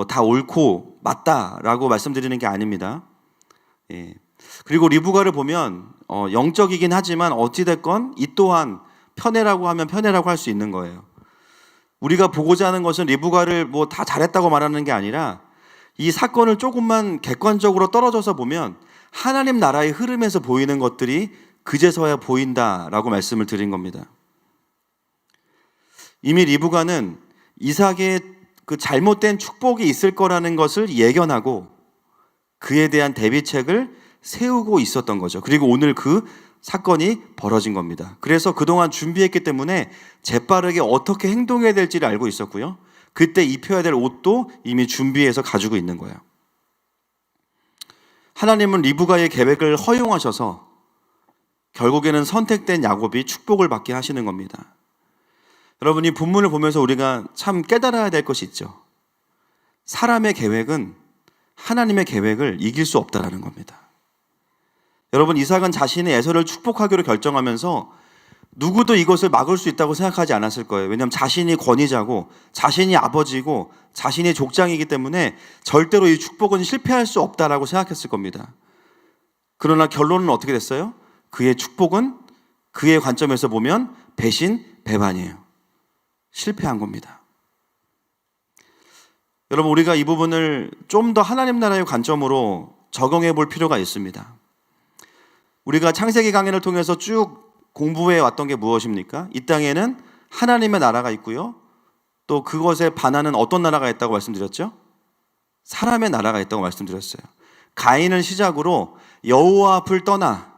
다 옳고 맞다라고 말씀드리는 게 아닙니다. 예. 그리고 리브가를 보면 영적이긴 하지만 어찌됐건 이 또한 편애라고 하면 편애라고 할 수 있는 거예요. 우리가 보고자 하는 것은 리브가를 다 잘했다고 말하는 게 아니라 이 사건을 조금만 객관적으로 떨어져서 보면 하나님 나라의 흐름에서 보이는 것들이 그제서야 보인다라고 말씀을 드린 겁니다. 이미 리브가는 이삭의 그 잘못된 축복이 있을 거라는 것을 예견하고 그에 대한 대비책을 세우고 있었던 거죠. 그리고 오늘 그 사건이 벌어진 겁니다. 그래서 그동안 준비했기 때문에 재빠르게 어떻게 행동해야 될지를 알고 있었고요, 그때 입혀야 될 옷도 이미 준비해서 가지고 있는 거예요. 하나님은 리브가의 계획을 허용하셔서 결국에는 선택된 야곱이 축복을 받게 하시는 겁니다. 여러분, 이 본문을 보면서 우리가 참 깨달아야 될 것이 있죠. 사람의 계획은 하나님의 계획을 이길 수 없다라는 겁니다. 여러분, 이삭은 자신의 에서를 축복하기로 결정하면서 누구도 이것을 막을 수 있다고 생각하지 않았을 거예요. 왜냐하면 자신이 권위자고 자신이 아버지고 자신이 족장이기 때문에 절대로 이 축복은 실패할 수 없다라고 생각했을 겁니다. 그러나 결론은 어떻게 됐어요? 그의 축복은 그의 관점에서 보면 배신, 배반이에요. 실패한 겁니다. 여러분, 우리가 이 부분을 좀 더 하나님 나라의 관점으로 적용해 볼 필요가 있습니다. 우리가 창세기 강해를 통해서 쭉 공부해 왔던 게 무엇입니까? 이 땅에는 하나님의 나라가 있고요. 또 그것에 반하는 어떤 나라가 있다고 말씀드렸죠? 사람의 나라가 있다고 말씀드렸어요. 가인을 시작으로 여호와 앞을 떠나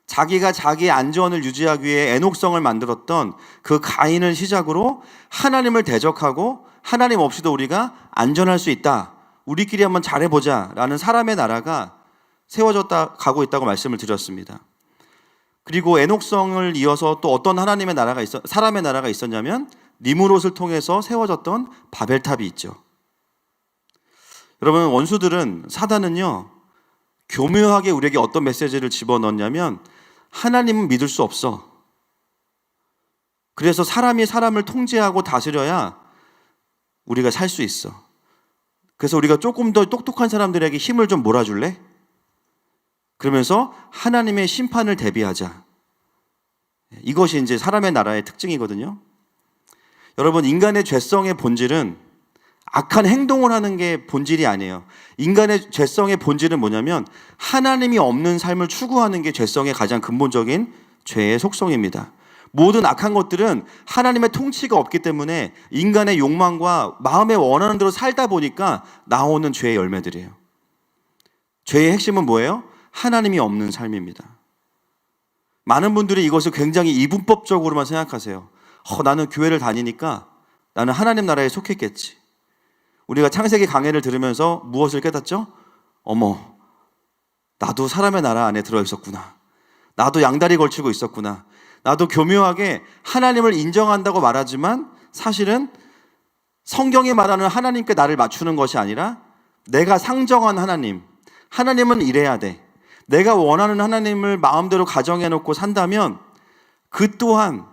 자기가 자기의 안전을 유지하기 위해 애녹성을 만들었던 그 가인을 시작으로 하나님을 대적하고 하나님 없이도 우리가 안전할 수 있다. 우리끼리 한번 잘해보자 라는 사람의 나라가 세워졌다 가고 있다고 말씀을 드렸습니다. 그리고 애녹성을 이어서 또 어떤 하나님의 나라가 사람의 나라가 있었냐면 니므롯을 통해서 세워졌던 바벨탑이 있죠. 여러분, 원수들은, 사단은요, 교묘하게 우리에게 어떤 메시지를 집어넣냐면 하나님은 믿을 수 없어. 그래서 사람이 사람을 통제하고 다스려야 우리가 살 수 있어. 그래서 우리가 조금 더 똑똑한 사람들에게 힘을 좀 몰아줄래? 그러면서 하나님의 심판을 대비하자. 이것이 이제 사람의 나라의 특징이거든요. 여러분, 인간의 죄성의 본질은 악한 행동을 하는 게 본질이 아니에요. 인간의 죄성의 본질은 뭐냐면 하나님이 없는 삶을 추구하는 게 죄성의 가장 근본적인 죄의 속성입니다. 모든 악한 것들은 하나님의 통치가 없기 때문에 인간의 욕망과 마음에 원하는 대로 살다 보니까 나오는 죄의 열매들이에요. 죄의 핵심은 뭐예요? 하나님이 없는 삶입니다. 많은 분들이 이것을 굉장히 이분법적으로만 생각하세요. 나는 교회를 다니니까 나는 하나님 나라에 속했겠지. 우리가 창세기 강해를 들으면서 무엇을 깨닫죠? 어머, 나도 사람의 나라 안에 들어있었구나. 나도 양다리 걸치고 있었구나. 나도 교묘하게 하나님을 인정한다고 말하지만 사실은 성경이 말하는 하나님께 나를 맞추는 것이 아니라 내가 상정한 하나님, 하나님은 이래야 돼. 내가 원하는 하나님을 마음대로 가정해놓고 산다면 그 또한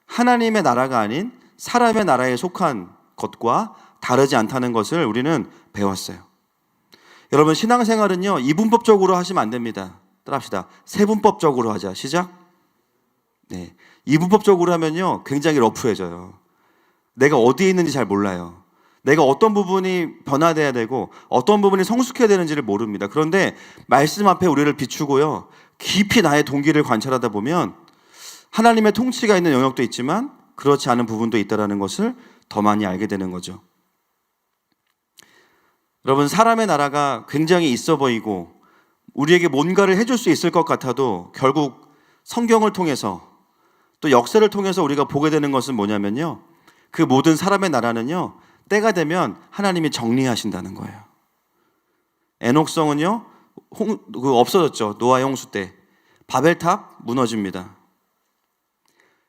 하나님의 나라가 아닌 사람의 나라에 속한 것과 다르지 않다는 것을 우리는 배웠어요. 여러분, 신앙생활은요, 이분법적으로 하시면 안 됩니다. 따라합시다. 세분법적으로 하자. 시작. 네, 이분법적으로 하면요 굉장히 러프해져요. 내가 어디에 있는지 잘 몰라요. 내가 어떤 부분이 변화돼야 되고 어떤 부분이 성숙해야 되는지를 모릅니다. 그런데 말씀 앞에 우리를 비추고요, 깊이 나의 동기를 관찰하다 보면 하나님의 통치가 있는 영역도 있지만 그렇지 않은 부분도 있다는 것을 더 많이 알게 되는 거죠. 여러분, 사람의 나라가 굉장히 있어 보이고 우리에게 뭔가를 해줄 수 있을 것 같아도 결국 성경을 통해서 또 역사를 통해서 우리가 보게 되는 것은 뭐냐면요, 그 모든 사람의 나라는요 때가 되면 하나님이 정리하신다는 거예요. 에녹성은요 없어졌죠. 노아 홍수 때. 바벨탑 무너집니다.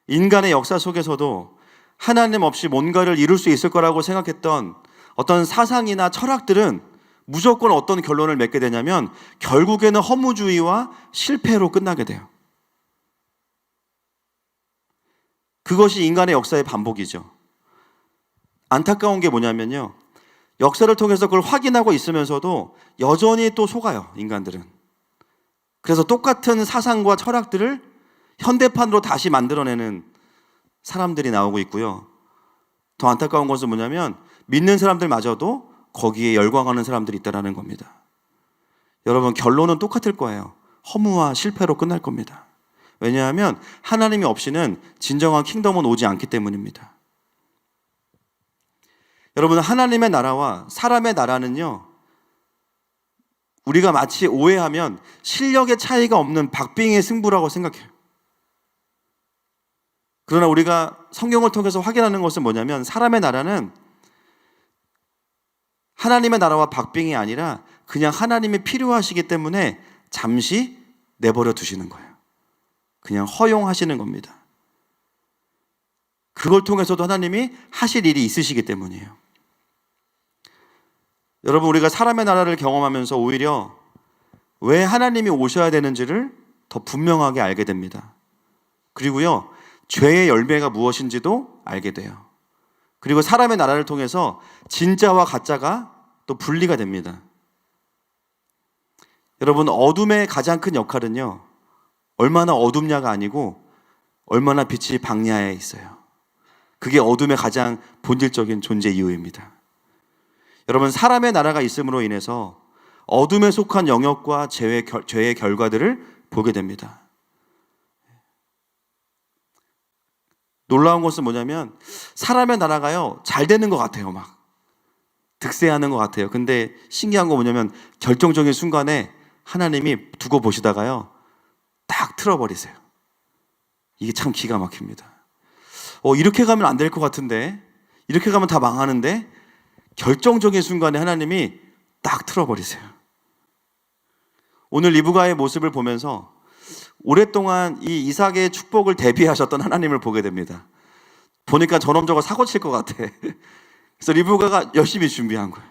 인간의 역사 속에서도 하나님 없이 뭔가를 이룰 수 있을 거라고 생각했던 어떤 사상이나 철학들은 무조건 어떤 결론을 맺게 되냐면 결국에는 허무주의와 실패로 끝나게 돼요. 그것이 인간의 역사의 반복이죠. 안타까운 게 뭐냐면요, 역사를 통해서 그걸 확인하고 있으면서도 여전히 또 속아요, 인간들은. 그래서 똑같은 사상과 철학들을 현대판으로 다시 만들어내는 사람들이 나오고 있고요. 더 안타까운 것은 뭐냐면 믿는 사람들마저도 거기에 열광하는 사람들이 있다는 겁니다. 여러분, 결론은 똑같을 거예요. 허무와 실패로 끝날 겁니다. 왜냐하면 하나님이 없이는 진정한 킹덤은 오지 않기 때문입니다. 여러분, 하나님의 나라와 사람의 나라는요, 우리가 마치 오해하면 실력의 차이가 없는 박빙의 승부라고 생각해요. 그러나 우리가 성경을 통해서 확인하는 것은 뭐냐면 사람의 나라는 하나님의 나라와 박빙이 아니라 그냥 하나님이 필요하시기 때문에 잠시 내버려 두시는 거예요. 그냥 허용하시는 겁니다. 그걸 통해서도 하나님이 하실 일이 있으시기 때문이에요. 여러분, 우리가 사람의 나라를 경험하면서 오히려 왜 하나님이 오셔야 되는지를 더 분명하게 알게 됩니다. 그리고요, 죄의 열매가 무엇인지도 알게 돼요. 그리고 사람의 나라를 통해서 진짜와 가짜가 또 분리가 됩니다. 여러분, 어둠의 가장 큰 역할은요, 얼마나 어둡냐가 아니고 얼마나 빛이 밝냐에 있어요. 그게 어둠의 가장 본질적인 존재 이유입니다. 여러분, 사람의 나라가 있음으로 인해서 어둠에 속한 영역과 죄의 결과들을 보게 됩니다. 놀라운 것은 뭐냐면 사람의 나라가요, 잘 되는 것 같아요. 막 득세하는 것 같아요. 근데 신기한 거 뭐냐면 결정적인 순간에 하나님이 두고 보시다가요, 딱 틀어버리세요. 이게 참 기가 막힙니다. 이렇게 가면 안 될 것 같은데, 이렇게 가면 다 망하는데, 결정적인 순간에 하나님이 딱 틀어버리세요. 오늘 리브가의 모습을 보면서 오랫동안 이 이삭의 축복을 대비하셨던 하나님을 보게 됩니다. 보니까 저놈 저거 사고 칠 것 같아. 그래서 리브가가 열심히 준비한 거예요.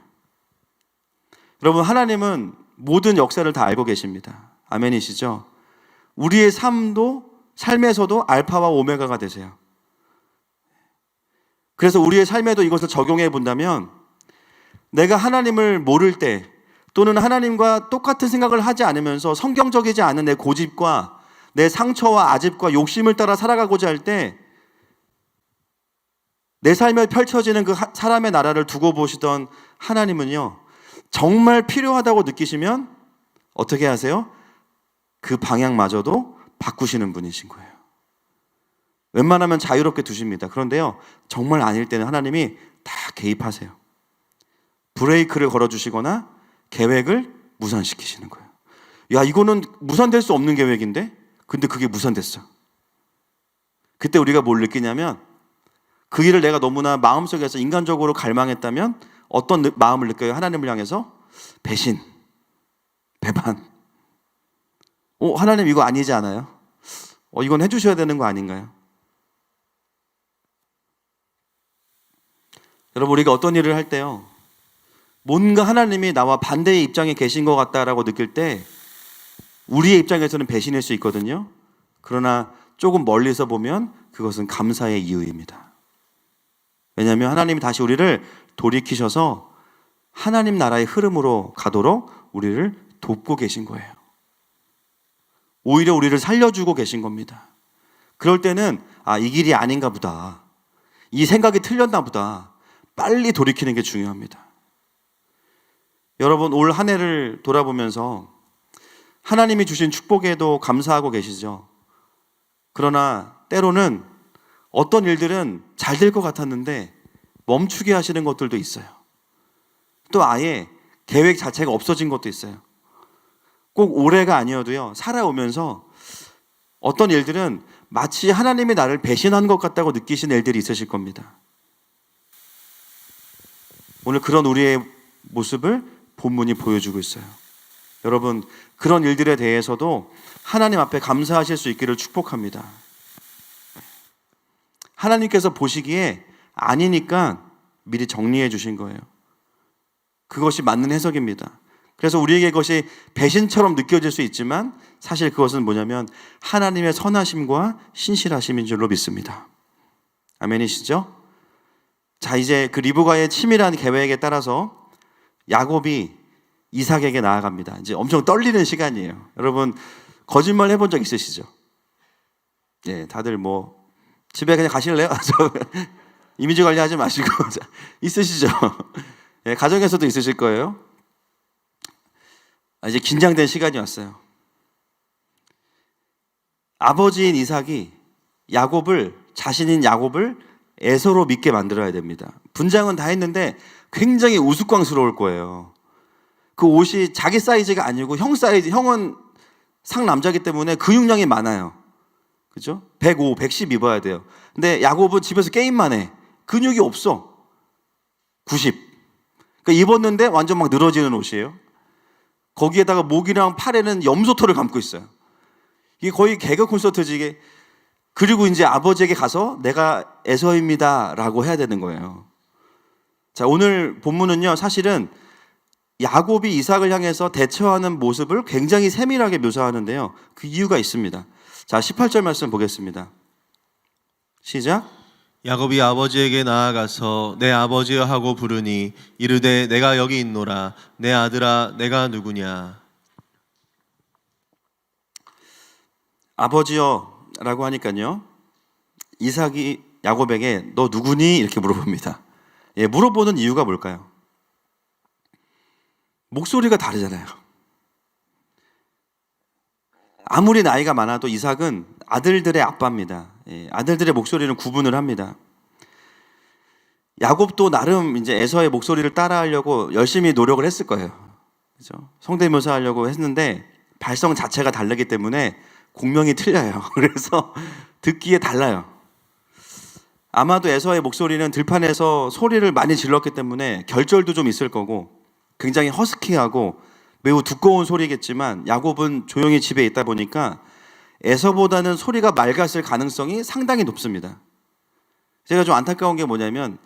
여러분, 하나님은 모든 역사를 다 알고 계십니다. 아멘이시죠? 우리의 삶에서도 알파와 오메가가 되세요. 그래서 우리의 삶에도 이것을 적용해 본다면, 내가 하나님을 모를 때, 또는 하나님과 똑같은 생각을 하지 않으면서 성경적이지 않은 내 고집과 내 상처와 아집과 욕심을 따라 살아가고자 할 때, 내 삶에 펼쳐지는 그 사람의 나라를 두고 보시던 하나님은요, 정말 필요하다고 느끼시면 어떻게 하세요? 그 방향마저도 바꾸시는 분이신 거예요. 웬만하면 자유롭게 두십니다. 그런데요, 정말 아닐 때는 하나님이 다 개입하세요. 브레이크를 걸어주시거나 계획을 무산시키시는 거예요. 야, 이거는 무산될 수 없는 계획인데? 근데 그게 무산됐어. 그때 우리가 뭘 느끼냐면, 그 일을 내가 너무나 마음속에서 인간적으로 갈망했다면 어떤 마음을 느껴요? 하나님을 향해서 배신, 배반. 하나님 이거 아니지 않아요? 이건 해주셔야 되는 거 아닌가요? 여러분, 우리가 어떤 일을 할 때요, 뭔가 하나님이 나와 반대의 입장에 계신 것 같다라고 느낄 때 우리의 입장에서는 배신일 수 있거든요. 그러나 조금 멀리서 보면 그것은 감사의 이유입니다. 왜냐하면 하나님이 다시 우리를 돌이키셔서 하나님 나라의 흐름으로 가도록 우리를 돕고 계신 거예요. 오히려 우리를 살려주고 계신 겁니다. 그럴 때는 이 길이 아닌가 보다, 이 생각이 틀렸나 보다, 빨리 돌이키는 게 중요합니다. 여러분, 올 한 해를 돌아보면서 하나님이 주신 축복에도 감사하고 계시죠. 그러나 때로는 어떤 일들은 잘 될 것 같았는데 멈추게 하시는 것들도 있어요. 또 아예 계획 자체가 없어진 것도 있어요. 꼭 올해가 아니어도요, 살아오면서 어떤 일들은 마치 하나님이 나를 배신한 것 같다고 느끼신 일들이 있으실 겁니다. 오늘 그런 우리의 모습을 본문이 보여주고 있어요. 여러분, 그런 일들에 대해서도 하나님 앞에 감사하실 수 있기를 축복합니다. 하나님께서 보시기에 아니니까 미리 정리해 주신 거예요. 그것이 맞는 해석입니다. 그래서 우리에게 그것이 배신처럼 느껴질 수 있지만 사실 그것은 뭐냐면 하나님의 선하심과 신실하심인 줄로 믿습니다. 아멘이시죠? 자, 이제 그 리브가의 치밀한 계획에 따라서 야곱이 이삭에게 나아갑니다. 이제 엄청 떨리는 시간이에요. 여러분, 거짓말 해본 적 있으시죠? 예, 다들 뭐 집에 그냥 가실래요? 이미지 관리하지 마시고 있으시죠? 예, 가정에서도 있으실 거예요. 이제 긴장된 시간이 왔어요. 아버지인 이삭이 자신인 야곱을 에서로 믿게 만들어야 됩니다. 분장은 다 했는데 굉장히 우스꽝스러울 거예요. 그 옷이 자기 사이즈가 아니고 형 사이즈, 형은 상남자이기 때문에 근육량이 많아요. 그죠? 105, 110 입어야 돼요. 근데 야곱은 집에서 게임만 해. 근육이 없어. 90. 그러니까 입었는데 완전 막 늘어지는 옷이에요. 거기에다가 목이랑 팔에는 염소털을 감고 있어요. 이게 거의 개그 콘서트지 이게. 그리고 이제 아버지에게 가서 내가 에서입니다 라고 해야 되는 거예요. 자, 오늘 본문은요, 사실은 야곱이 이삭을 향해서 대처하는 모습을 굉장히 세밀하게 묘사하는데요. 그 이유가 있습니다. 자, 18절 말씀 보겠습니다. 시작. 야곱이 아버지에게 나아가서 내 아버지여 하고 부르니 이르되 내가 여기 있노라. 내 아들아 내가 누구냐. 아버지여 라고 하니까요, 이삭이 야곱에게 너 누구니? 이렇게 물어봅니다. 예, 물어보는 이유가 뭘까요? 목소리가 다르잖아요. 아무리 나이가 많아도 이삭은 아들들의 아빠입니다. 예, 아들들의 목소리는 구분을 합니다. 야곱도 나름 이제 에서의 목소리를 따라하려고 열심히 노력을 했을 거예요. 그죠? 성대묘사하려고 했는데 발성 자체가 다르기 때문에 공명이 틀려요. 그래서 듣기에 달라요. 아마도 에서의 목소리는 들판에서 소리를 많이 질렀기 때문에 결절도 좀 있을 거고 굉장히 허스키하고 매우 두꺼운 소리겠지만 야곱은 조용히 집에 있다 보니까 에서보다는 소리가 맑았을 가능성이 상당히 높습니다. 제가 좀 안타까운 게 뭐냐면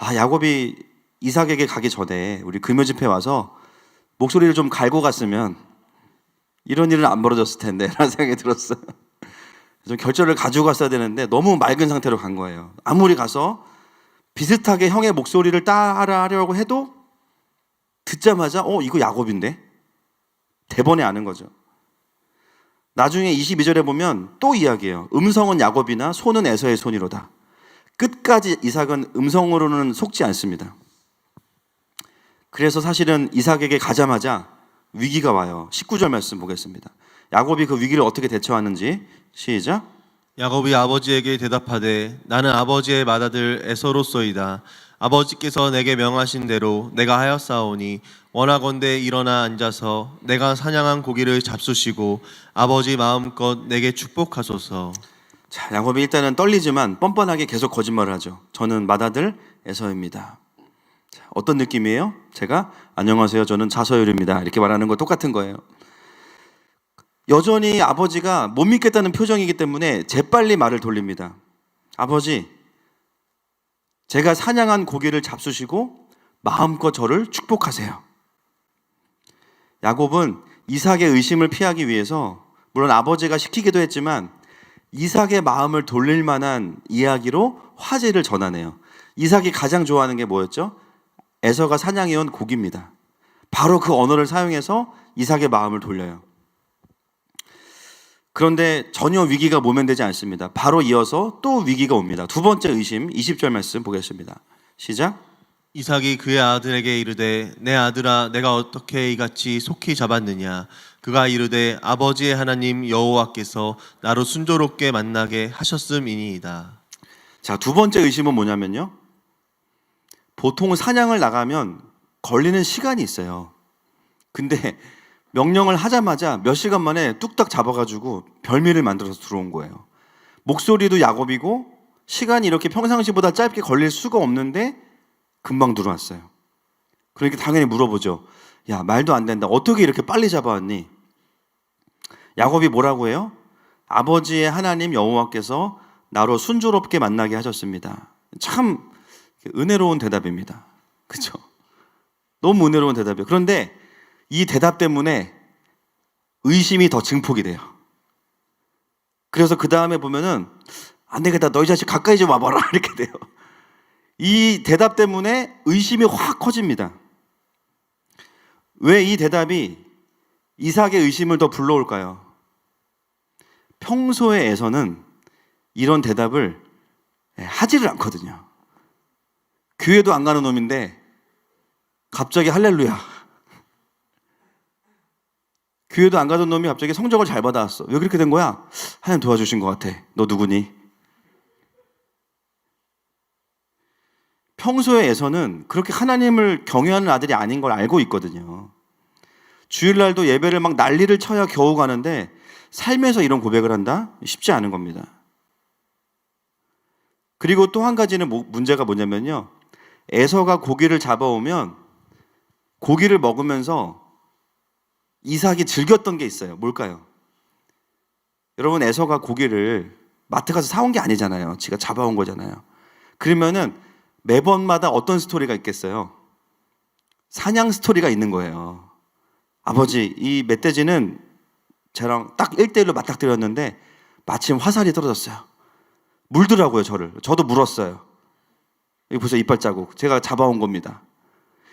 야곱이 이삭에게 가기 전에 우리 금요 집회 와서 목소리를 좀 갈고 갔으면 이런 일은 안 벌어졌을 텐데 라는 생각이 들었어요. 좀 결절을 가지고 갔어야 되는데 너무 맑은 상태로 간 거예요. 아무리 가서 비슷하게 형의 목소리를 따라하려고 해도 듣자마자 이거 야곱인데? 대번에 아는 거죠. 나중에 22절에 보면 또 이야기해요. 음성은 야곱이나 손은 에서의 손이로다. 끝까지 이삭은 음성으로는 속지 않습니다. 그래서 사실은 이삭에게 가자마자 위기가 와요. 19절 말씀 보겠습니다. 야곱이 그 위기를 어떻게 대처하는지 시작. 야곱이 아버지에게 대답하되 나는 아버지의 맏아들 에서로소이다. 아버지께서 내게 명하신 대로 내가 하였사오니 원하건대 일어나 앉아서 내가 사냥한 고기를 잡수시고 아버지 마음껏 내게 축복하소서. 자, 야곱이 일단은 떨리지만 뻔뻔하게 계속 거짓말을 하죠. 저는 맏아들 에서입니다. 자, 어떤 느낌이에요? 제가 안녕하세요, 저는 자서율입니다 이렇게 말하는 거 똑같은 거예요. 여전히 아버지가 못 믿겠다는 표정이기 때문에 재빨리 말을 돌립니다. 아버지, 제가 사냥한 고기를 잡수시고 마음껏 저를 축복하세요. 야곱은 이삭의 의심을 피하기 위해서 물론 아버지가 시키기도 했지만 이삭의 마음을 돌릴 만한 이야기로 화제를 전하네요. 이삭이 가장 좋아하는 게 뭐였죠? 에서가 사냥해온 고기입니다. 바로 그 언어를 사용해서 이삭의 마음을 돌려요. 그런데 전혀 위기가 모면되지 않습니다. 바로 이어서 또 위기가 옵니다. 두 번째 의심, 20절 말씀 보겠습니다. 시작. 이삭이 그의 아들에게 이르되 내 아들아 내가 어떻게 이같이 속히 잡았느냐. 그가 이르되 아버지의 하나님 여호와께서 나로 순조롭게 만나게 하셨음이니이다. 자, 두 번째 의심은 뭐냐면요, 보통 사냥을 나가면 걸리는 시간이 있어요. 근데 명령을 하자마자 몇 시간 만에 뚝딱 잡아가지고 별미를 만들어서 들어온 거예요. 목소리도 야곱이고 시간이 이렇게 평상시보다 짧게 걸릴 수가 없는데 금방 들어왔어요. 그러니까 당연히 물어보죠. 야, 말도 안 된다. 어떻게 이렇게 빨리 잡아왔니? 야곱이 뭐라고 해요? 아버지의 하나님 여호와께서 나로 순조롭게 만나게 하셨습니다. 참 은혜로운 대답입니다. 그렇죠? 너무 은혜로운 대답이에요. 그런데 이 대답 때문에 의심이 더 증폭이 돼요. 그래서 그 다음에 보면은 안 되겠다, 너희 자식 가까이 좀 와봐라 이렇게 돼요. 이 대답 때문에 의심이 확 커집니다. 왜 이 대답이 이삭의 의심을 더 불러올까요? 평소에 에서는 이런 대답을 하지를 않거든요. 교회도 안 가는 놈인데 갑자기 할렐루야. 교회도 안 가던 놈이 갑자기 성적을 잘 받아왔어. 왜 그렇게 된 거야? 하나님 도와주신 것 같아. 너 누구니? 평소에 에서는 그렇게 하나님을 경외하는 아들이 아닌 걸 알고 있거든요. 주일날도 예배를 막 난리를 쳐야 겨우 가는데 삶에서 이런 고백을 한다? 쉽지 않은 겁니다. 그리고 또 한 가지는 문제가 뭐냐면요, 에서가 고기를 잡아오면 고기를 먹으면서 이삭이 즐겼던 게 있어요. 뭘까요? 여러분, 에서가 고기를 마트 가서 사온 게 아니잖아요. 지가 잡아온 거잖아요. 그러면은 매번마다 어떤 스토리가 있겠어요? 사냥 스토리가 있는 거예요. 아버지, 이 멧돼지는 저랑 딱 1대1로 맞닥뜨렸는데 마침 화살이 떨어졌어요. 물더라고요, 저를. 저도 물었어요. 여기 보세요, 이빨 자국. 제가 잡아온 겁니다.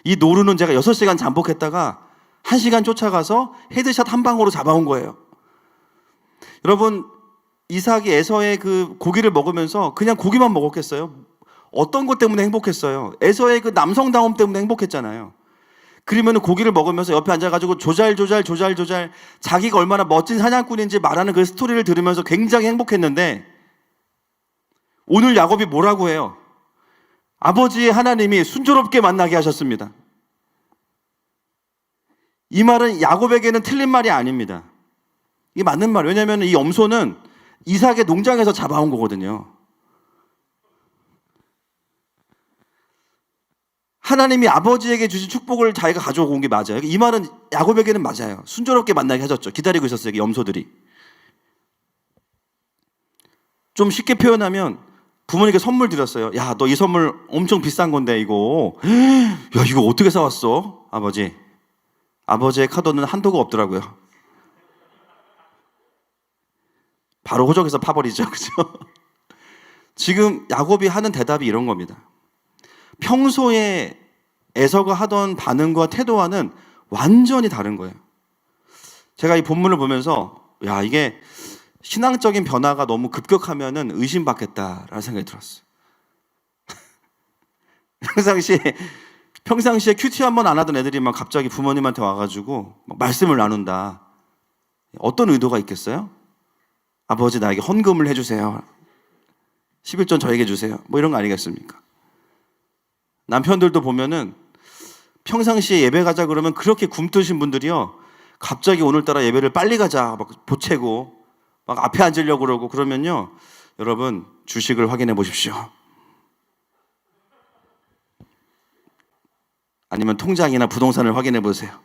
이 노루는 제가 6시간 잠복했다가 1시간 쫓아가서 헤드샷 한 방으로 잡아온 거예요. 여러분, 이삭이 에서의 그 고기를 먹으면서 그냥 고기만 먹었겠어요? 어떤 것 때문에 행복했어요? 에서의 그 남성다움 때문에 행복했잖아요. 그러면 고기를 먹으면서 옆에 앉아가지고 조잘조잘 자기가 얼마나 멋진 사냥꾼인지 말하는 그 스토리를 들으면서 굉장히 행복했는데, 오늘 야곱이 뭐라고 해요? 아버지의 하나님이 순조롭게 만나게 하셨습니다. 이 말은 야곱에게는 틀린 말이 아닙니다. 이게 맞는 말이에요. 왜냐하면 이 염소는 이삭의 농장에서 잡아온 거거든요. 하나님이 아버지에게 주신 축복을 자기가 가져오고 온 게 맞아요. 이 말은 야곱에게는 맞아요. 순조롭게 만나게 하셨죠. 기다리고 있었어요, 염소들이. 좀 쉽게 표현하면 부모님께 선물 드렸어요. 야, 너 이 선물 엄청 비싼 건데 이거. 야, 이거 어떻게 사왔어? 아버지. 아버지의 카드는 한도가 없더라고요. 바로 호적에서 파버리죠. 그죠? 지금 야곱이 하는 대답이 이런 겁니다. 평소에 에서가 하던 반응과 태도와는 완전히 다른 거예요. 제가 이 본문을 보면서 야, 이게 신앙적인 변화가 너무 급격하면은 의심받겠다라는 생각이 들었어요. 평상시에 큐티 한 번 안 하던 애들이 막 갑자기 부모님한테 와가지고 막 말씀을 나눈다. 어떤 의도가 있겠어요? 아버지, 나에게 헌금을 해주세요. 11조 저에게 주세요. 뭐 이런 거 아니겠습니까? 남편들도 보면은 평상시에 예배 가자 그러면 그렇게 굼뜨신 분들이요, 갑자기 오늘따라 예배를 빨리 가자 막 보채고 막 앞에 앉으려고 그러고 그러면요, 여러분 주식을 확인해 보십시오. 아니면 통장이나 부동산을 확인해 보세요.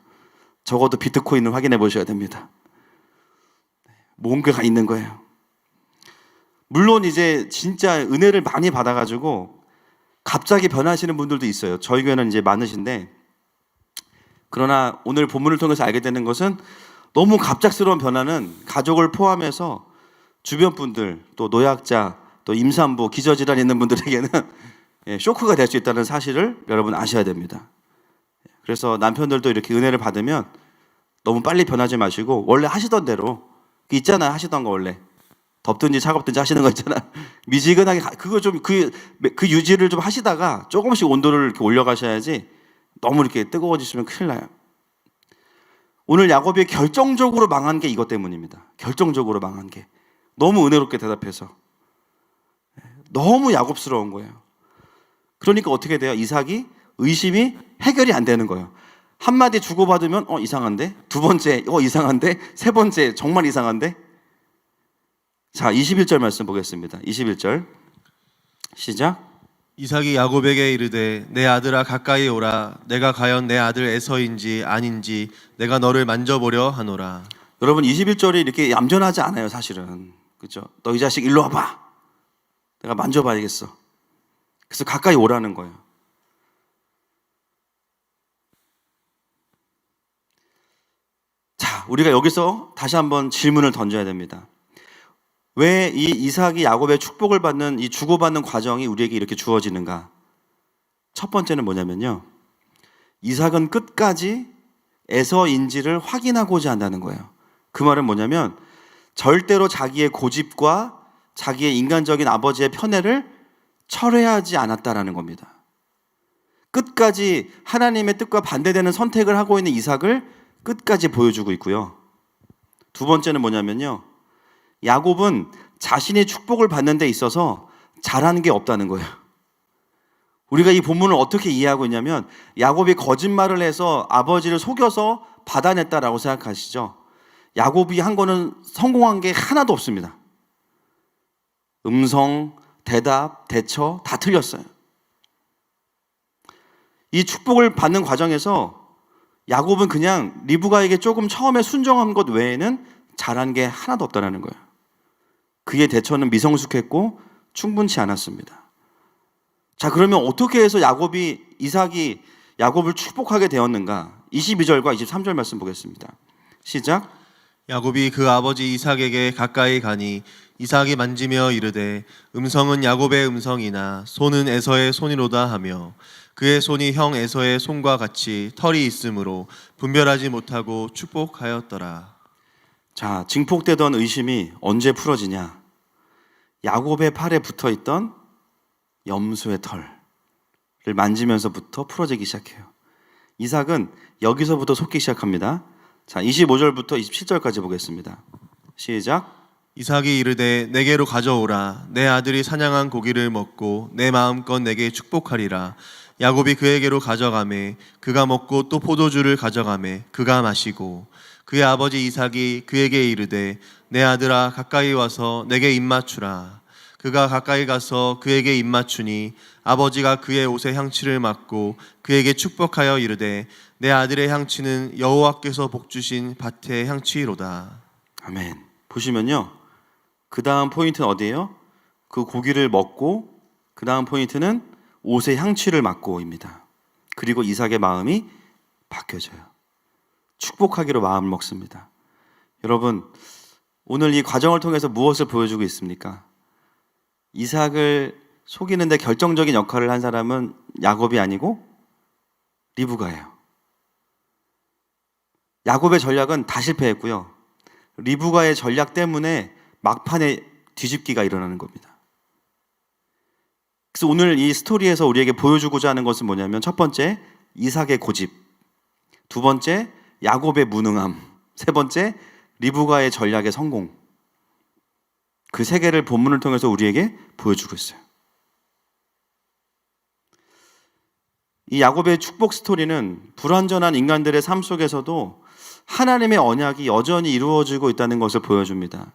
적어도 비트코인을 확인해 보셔야 됩니다. 뭔가가 있는 거예요. 물론 이제 진짜 은혜를 많이 받아가지고 갑자기 변하시는 분들도 있어요. 저희 교회는 이제 많으신데, 그러나 오늘 본문을 통해서 알게 되는 것은 너무 갑작스러운 변화는 가족을 포함해서 주변 분들, 또 노약자, 또 임산부, 기저질환 있는 분들에게는 쇼크가 될 수 있다는 사실을 여러분 아셔야 됩니다. 그래서 남편들도 이렇게 은혜를 받으면 너무 빨리 변하지 마시고 원래 하시던 대로, 있잖아요, 하시던 거 원래 덥든지 차갑든지 하시는 거 있잖아. 미지근하게 그거 좀 그 유지를 좀 하시다가 조금씩 온도를 이렇게 올려가셔야지 너무 이렇게 뜨거워지시면 큰일 나요. 오늘 야곱이 결정적으로 망한 게 이것 때문입니다. 결정적으로 망한 게 너무 은혜롭게 대답해서 너무 야곱스러운 거예요. 그러니까 어떻게 돼요? 이삭이 의심이 해결이 안 되는 거예요. 한마디 주고받으면 이상한데, 두 번째 이상한데, 세 번째 정말 이상한데. 자, 21절 말씀 보겠습니다. 21절 시작. 이삭이 야곱에게 이르되 내 아들아 가까이 오라. 내가 과연 내 아들 에서인지 아닌지 내가 너를 만져보려 하노라. 여러분, 21절이 이렇게 얌전하지 않아요, 사실은. 그렇죠? 너 이 자식 일로 와봐. 내가 만져봐야겠어. 그래서 가까이 오라는 거예요. 자, 우리가 여기서 다시 한번 질문을 던져야 됩니다. 왜 이 이삭이 야곱의 축복을 받는 이 주고받는 과정이 우리에게 이렇게 주어지는가? 첫 번째는 뭐냐면요, 이삭은 끝까지 에서인지를 확인하고자 한다는 거예요. 그 말은 뭐냐면 절대로 자기의 고집과 자기의 인간적인 아버지의 편애를 철회하지 않았다라는 겁니다. 끝까지 하나님의 뜻과 반대되는 선택을 하고 있는 이삭을 끝까지 보여주고 있고요. 두 번째는 뭐냐면요, 야곱은 자신이 축복을 받는 데 있어서 잘한 게 없다는 거예요. 우리가 이 본문을 어떻게 이해하고 있냐면, 야곱이 거짓말을 해서 아버지를 속여서 받아냈다라고 생각하시죠? 야곱이 한 거는 성공한 게 하나도 없습니다. 음성, 대답, 대처 다 틀렸어요. 이 축복을 받는 과정에서 야곱은 그냥 리브가에게 조금 처음에 순종한 것 외에는 잘한 게 하나도 없다는 거예요. 그의 대처는 미성숙했고 충분치 않았습니다. 자, 그러면 어떻게 해서 이삭이 야곱을 축복하게 되었는가? 22절과 23절 말씀 보겠습니다. 시작. 야곱이 그 아버지 이삭에게 가까이 가니 이삭이 만지며 이르되 음성은 야곱의 음성이나 손은 에서의 손이로다 하며 그의 손이 형 에서의 손과 같이 털이 있으므로 분별하지 못하고 축복하였더라. 자, 증폭되던 의심이 언제 풀어지냐? 야곱의 팔에 붙어 있던 염소의 털을 만지면서부터 풀어지기 시작해요. 이삭은 여기서부터 속기 시작합니다. 자, 25절부터 27절까지 보겠습니다. 시작. 이삭이 이르되 내게로 가져오라. 내 아들이 사냥한 고기를 먹고 내 마음껏 내게 축복하리라. 야곱이 그에게로 가져가매 그가 먹고 또 포도주를 가져가매 그가 마시고 그의 아버지 이삭이 그에게 이르되 내 아들아 가까이 와서 내게 입맞추라. 그가 가까이 가서 그에게 입맞추니 아버지가 그의 옷에 향취를 맡고 그에게 축복하여 이르되 내 아들의 향취는 여호와께서 복주신 밭의 향취로다. 아멘. 보시면요, 그 다음 포인트는 어디예요? 그 고기를 먹고 그 다음 포인트는 옷의 향취를 맡고입니다. 그리고 이삭의 마음이 바뀌어져요. 축복하기로 마음을 먹습니다. 여러분, 오늘 이 과정을 통해서 무엇을 보여주고 있습니까? 이삭을 속이는데 결정적인 역할을 한 사람은 야곱이 아니고 리브가예요. 야곱의 전략은 다 실패했고요. 리브가의 전략 때문에 막판에 뒤집기가 일어나는 겁니다. 그래서 오늘 이 스토리에서 우리에게 보여주고자 하는 것은 뭐냐면, 첫 번째, 이삭의 고집. 두 번째, 야곱의 무능함. 세 번째, 리브가의 전략의 성공. 그 세 개를 본문을 통해서 우리에게 보여주고 있어요. 이 야곱의 축복 스토리는 불완전한 인간들의 삶 속에서도 하나님의 언약이 여전히 이루어지고 있다는 것을 보여줍니다.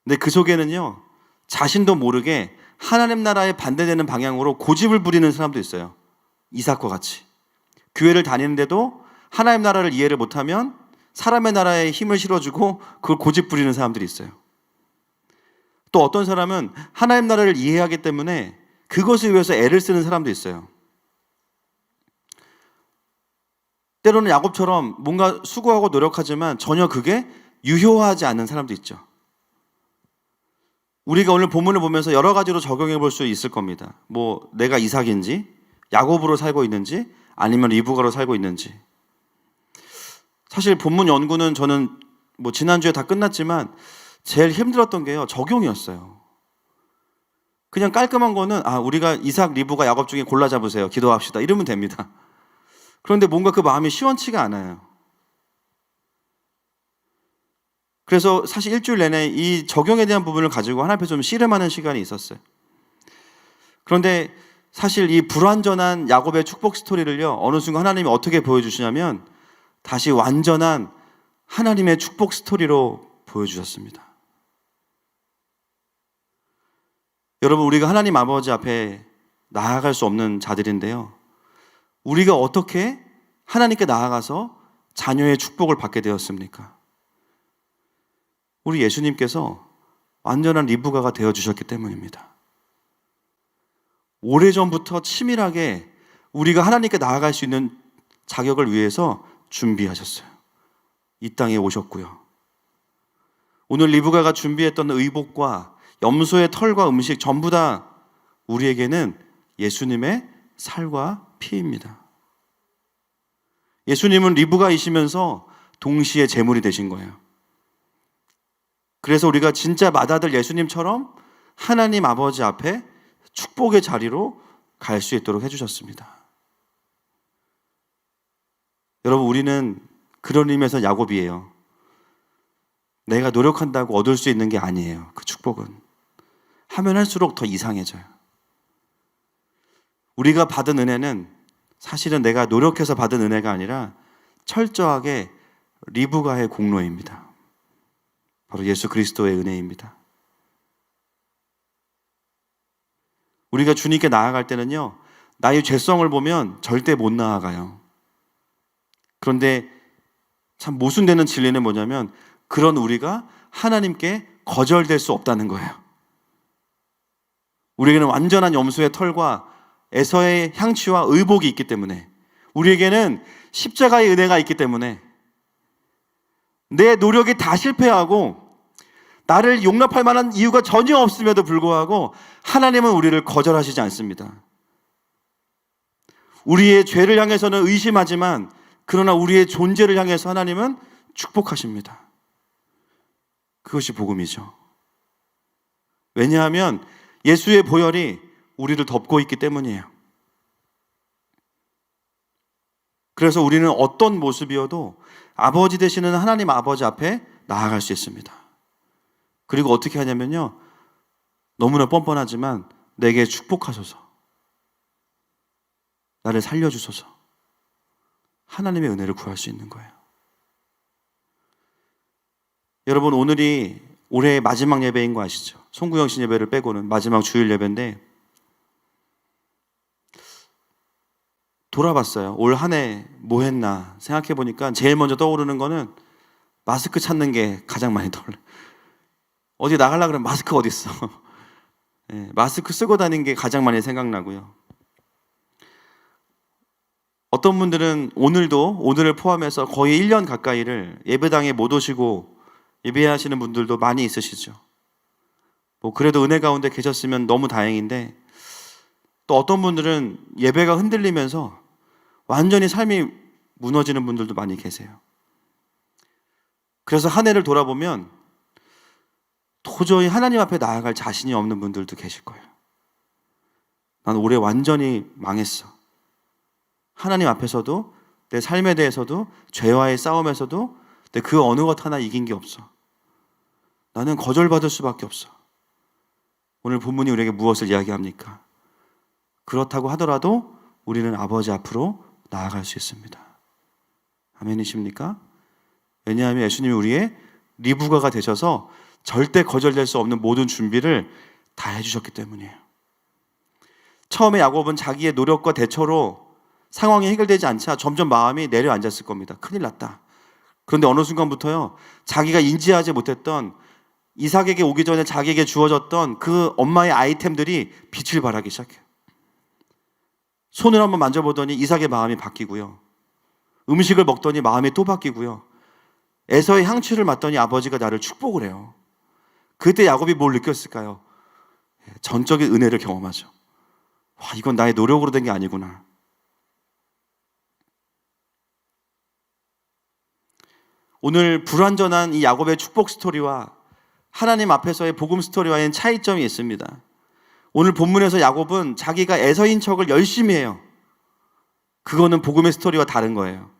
근데 그 속에는요, 자신도 모르게 하나님 나라에 반대되는 방향으로 고집을 부리는 사람도 있어요. 이삭과 같이. 교회를 다니는데도 하나님 나라를 이해를 못하면 사람의 나라에 힘을 실어주고 그걸 고집 부리는 사람들이 있어요. 또 어떤 사람은 하나님 나라를 이해하기 때문에 그것을 위해서 애를 쓰는 사람도 있어요. 때로는 야곱처럼 뭔가 수고하고 노력하지만 전혀 그게 유효하지 않는 사람도 있죠. 우리가 오늘 본문을 보면서 여러 가지로 적용해 볼 수 있을 겁니다. 뭐 내가 이삭인지, 야곱으로 살고 있는지, 아니면 리브가로 살고 있는지. 사실 본문 연구는 저는 뭐 지난주에 다 끝났지만 제일 힘들었던 게요, 적용이었어요. 그냥 깔끔한 거는 우리가 이삭, 리브가, 야곱 중에 골라 잡으세요. 기도합시다. 이러면 됩니다. 그런데 뭔가 그 마음이 시원치가 않아요. 그래서 사실 일주일 내내 이 적용에 대한 부분을 가지고 하나님 앞에 좀 씨름하는 시간이 있었어요. 그런데 사실 이 불완전한 야곱의 축복 스토리를요, 어느 순간 하나님이 어떻게 보여주시냐면 다시 완전한 하나님의 축복 스토리로 보여주셨습니다. 여러분, 우리가 하나님 아버지 앞에 나아갈 수 없는 자들인데요, 우리가 어떻게 하나님께 나아가서 자녀의 축복을 받게 되었습니까? 우리 예수님께서 완전한 리브가가 되어주셨기 때문입니다. 오래전부터 치밀하게 우리가 하나님께 나아갈 수 있는 자격을 위해서 준비하셨어요. 이 땅에 오셨고요. 오늘 리브가가 준비했던 의복과 염소의 털과 음식 전부 다 우리에게는 예수님의 살과 피입니다. 예수님은 리브가이시면서 동시에 제물이 되신 거예요. 그래서 우리가 진짜 맏아들 예수님처럼 하나님 아버지 앞에 축복의 자리로 갈 수 있도록 해주셨습니다. 여러분, 우리는 그런 의미에서 야곱이에요. 내가 노력한다고 얻을 수 있는 게 아니에요. 그 축복은 하면 할수록 더 이상해져요. 우리가 받은 은혜는 사실은 내가 노력해서 받은 은혜가 아니라 철저하게 리브가의 공로입니다. 바로 예수 그리스도의 은혜입니다. 우리가 주님께 나아갈 때는요, 나의 죄성을 보면 절대 못 나아가요. 그런데 참 모순되는 진리는 뭐냐면, 그런 우리가 하나님께 거절될 수 없다는 거예요. 우리에게는 완전한 염소의 털과 에서의 향취와 의복이 있기 때문에, 우리에게는 십자가의 은혜가 있기 때문에, 내 노력이 다 실패하고 나를 용납할 만한 이유가 전혀 없음에도 불구하고 하나님은 우리를 거절하시지 않습니다. 우리의 죄를 향해서는 의심하지만 그러나 우리의 존재를 향해서 하나님은 축복하십니다. 그것이 복음이죠. 왜냐하면 예수의 보혈이 우리를 덮고 있기 때문이에요. 그래서 우리는 어떤 모습이어도 아버지 되시는 하나님 아버지 앞에 나아갈 수 있습니다. 그리고 어떻게 하냐면요, 너무나 뻔뻔하지만 내게 축복하소서, 나를 살려주소서, 하나님의 은혜를 구할 수 있는 거예요. 여러분, 오늘이 올해의 마지막 예배인 거 아시죠? 송구영신 예배를 빼고는 마지막 주일 예배인데, 돌아봤어요. 올 한 해 뭐 했나 생각해 보니까 제일 먼저 떠오르는 거는 마스크 찾는 게 가장 많이 떠올라요. 어디 나가려고 그러면 마스크 어디 있어? 네, 마스크 쓰고 다니는 게 가장 많이 생각나고요. 어떤 분들은 오늘을 포함해서 거의 1년 가까이를 예배당에 못 오시고 예배하시는 분들도 많이 있으시죠. 뭐 그래도 은혜 가운데 계셨으면 너무 다행인데, 또 어떤 분들은 예배가 흔들리면서 완전히 삶이 무너지는 분들도 많이 계세요. 그래서 한 해를 돌아보면 도저히 하나님 앞에 나아갈 자신이 없는 분들도 계실 거예요. 난 올해 완전히 망했어. 하나님 앞에서도, 내 삶에 대해서도, 죄와의 싸움에서도 내 그 어느 것 하나 이긴 게 없어. 나는 거절받을 수밖에 없어. 오늘 본문이 우리에게 무엇을 이야기합니까? 그렇다고 하더라도 우리는 아버지 앞으로 나아갈 수 있습니다. 아멘이십니까? 왜냐하면 예수님이 우리의 리부가가 되셔서 절대 거절될 수 없는 모든 준비를 다 해주셨기 때문이에요. 처음에 야곱은 자기의 노력과 대처로 상황이 해결되지 않자 점점 마음이 내려앉았을 겁니다. 큰일 났다. 그런데 어느 순간부터요, 자기가 인지하지 못했던, 이삭에게 오기 전에 자기에게 주어졌던 그 엄마의 아이템들이 빛을 발하기 시작해요. 손을 한번 만져보더니 이삭의 마음이 바뀌고요, 음식을 먹더니 마음이 또 바뀌고요, 에서의 향취를 맡더니 아버지가 나를 축복을 해요. 그때 야곱이 뭘 느꼈을까요? 전적인 은혜를 경험하죠. 와, 이건 나의 노력으로 된 게 아니구나. 오늘 불완전한 이 야곱의 축복 스토리와 하나님 앞에서의 복음 스토리와의 차이점이 있습니다. 오늘 본문에서 야곱은 자기가 에서인 척을 열심히 해요. 그거는 복음의 스토리와 다른 거예요.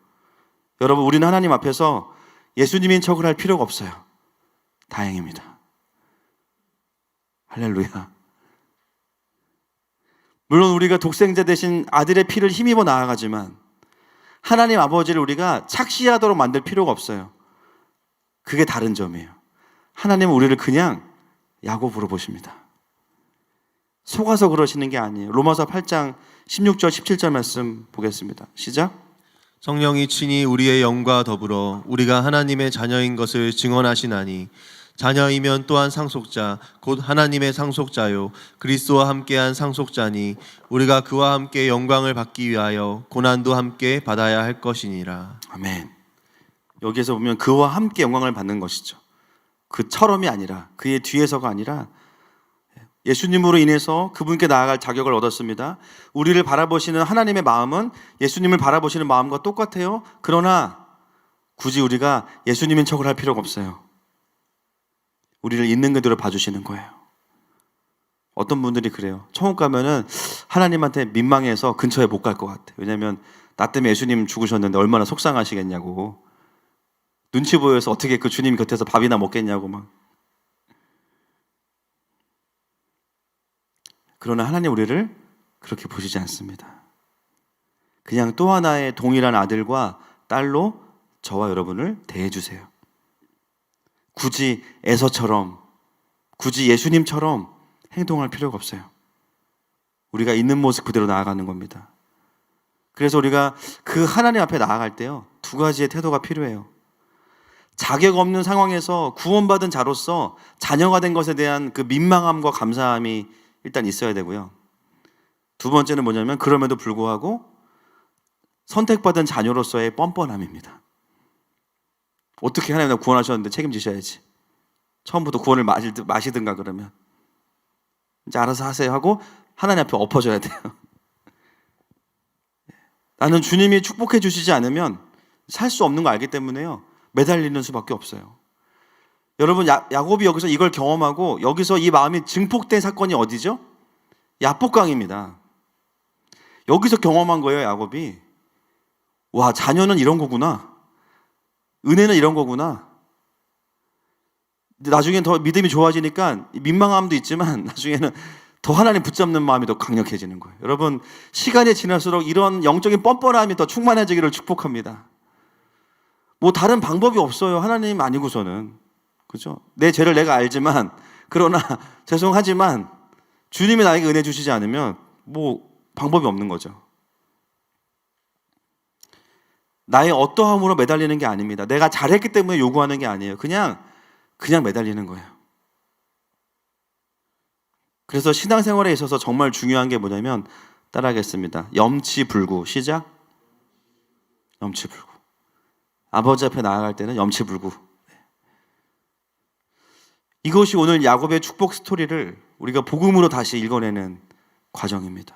여러분, 우리는 하나님 앞에서 예수님인 척을 할 필요가 없어요. 다행입니다. 할렐루야. 물론 우리가 독생자 대신 아들의 피를 힘입어 나아가지만 하나님 아버지를 우리가 착시하도록 만들 필요가 없어요. 그게 다른 점이에요. 하나님은 우리를 그냥 야곱으로 보십니다. 속아서 그러시는 게 아니에요. 로마서 8장 16절 17절 말씀 보겠습니다. 시작. 성령이 친히 우리의 영과 더불어 우리가 하나님의 자녀인 것을 증언하시나니, 자녀이면 또한 상속자 곧 하나님의 상속자요 그리스도와 함께한 상속자니, 우리가 그와 함께 영광을 받기 위하여 고난도 함께 받아야 할 것이니라. 아멘. 여기에서 보면 그와 함께 영광을 받는 것이죠. 그처럼이 아니라, 그의 뒤에서가 아니라 예수님으로 인해서 그분께 나아갈 자격을 얻었습니다. 우리를 바라보시는 하나님의 마음은 예수님을 바라보시는 마음과 똑같아요. 그러나 굳이 우리가 예수님인 척을 할 필요가 없어요. 우리를 있는 그대로 봐주시는 거예요. 어떤 분들이 그래요. 천국 가면은 하나님한테 민망해서 근처에 못 갈 것 같아. 왜냐하면 나 때문에 예수님 죽으셨는데 얼마나 속상하시겠냐고, 눈치 보여서 어떻게 그 주님 곁에서 밥이나 먹겠냐고 막. 그러나 하나님 우리를 그렇게 보시지 않습니다. 그냥 또 하나의 동일한 아들과 딸로 저와 여러분을 대해주세요. 굳이 에서처럼, 굳이 예수님처럼 행동할 필요가 없어요. 우리가 있는 모습 그대로 나아가는 겁니다. 그래서 우리가 그 하나님 앞에 나아갈 때요, 두 가지의 태도가 필요해요. 자격 없는 상황에서 구원받은 자로서 자녀가 된 것에 대한 그 민망함과 감사함이 일단 있어야 되고요. 두 번째는 뭐냐면 그럼에도 불구하고 선택받은 자녀로서의 뻔뻔함입니다. 어떻게 하나님 나 구원하셨는데 책임지셔야지. 처음부터 구원을 마시든가 그러면 이제 알아서 하세요 하고 하나님 앞에 엎어져야 돼요. 나는 주님이 축복해 주시지 않으면 살 수 없는 거 알기 때문에요. 매달리는 수밖에 없어요. 여러분 야곱이 여기서 이걸 경험하고 여기서 이 마음이 증폭된 사건이 어디죠? 야복강입니다. 여기서 경험한 거예요. 야곱이. 와, 자녀는 이런 거구나. 은혜는 이런 거구나. 근데 나중엔 더 믿음이 좋아지니까 민망함도 있지만 나중에는 더 하나님 붙잡는 마음이 더 강력해지는 거예요. 여러분, 시간이 지날수록 이런 영적인 뻔뻔함이 더 충만해지기를 축복합니다. 뭐 다른 방법이 없어요. 하나님 아니고서는. 그죠? 내 죄를 내가 알지만, 그러나 죄송하지만 주님이 나에게 은혜 주시지 않으면 뭐 방법이 없는 거죠. 나의 어떠함으로 매달리는 게 아닙니다. 내가 잘했기 때문에 요구하는 게 아니에요. 그냥 매달리는 거예요. 그래서 신앙생활에 있어서 정말 중요한 게 뭐냐면 따라하겠습니다. 염치불구. 시작. 염치불구. 아버지 앞에 나아갈 때는 염치불구. 이것이 오늘 야곱의 축복 스토리를 우리가 복음으로 다시 읽어내는 과정입니다.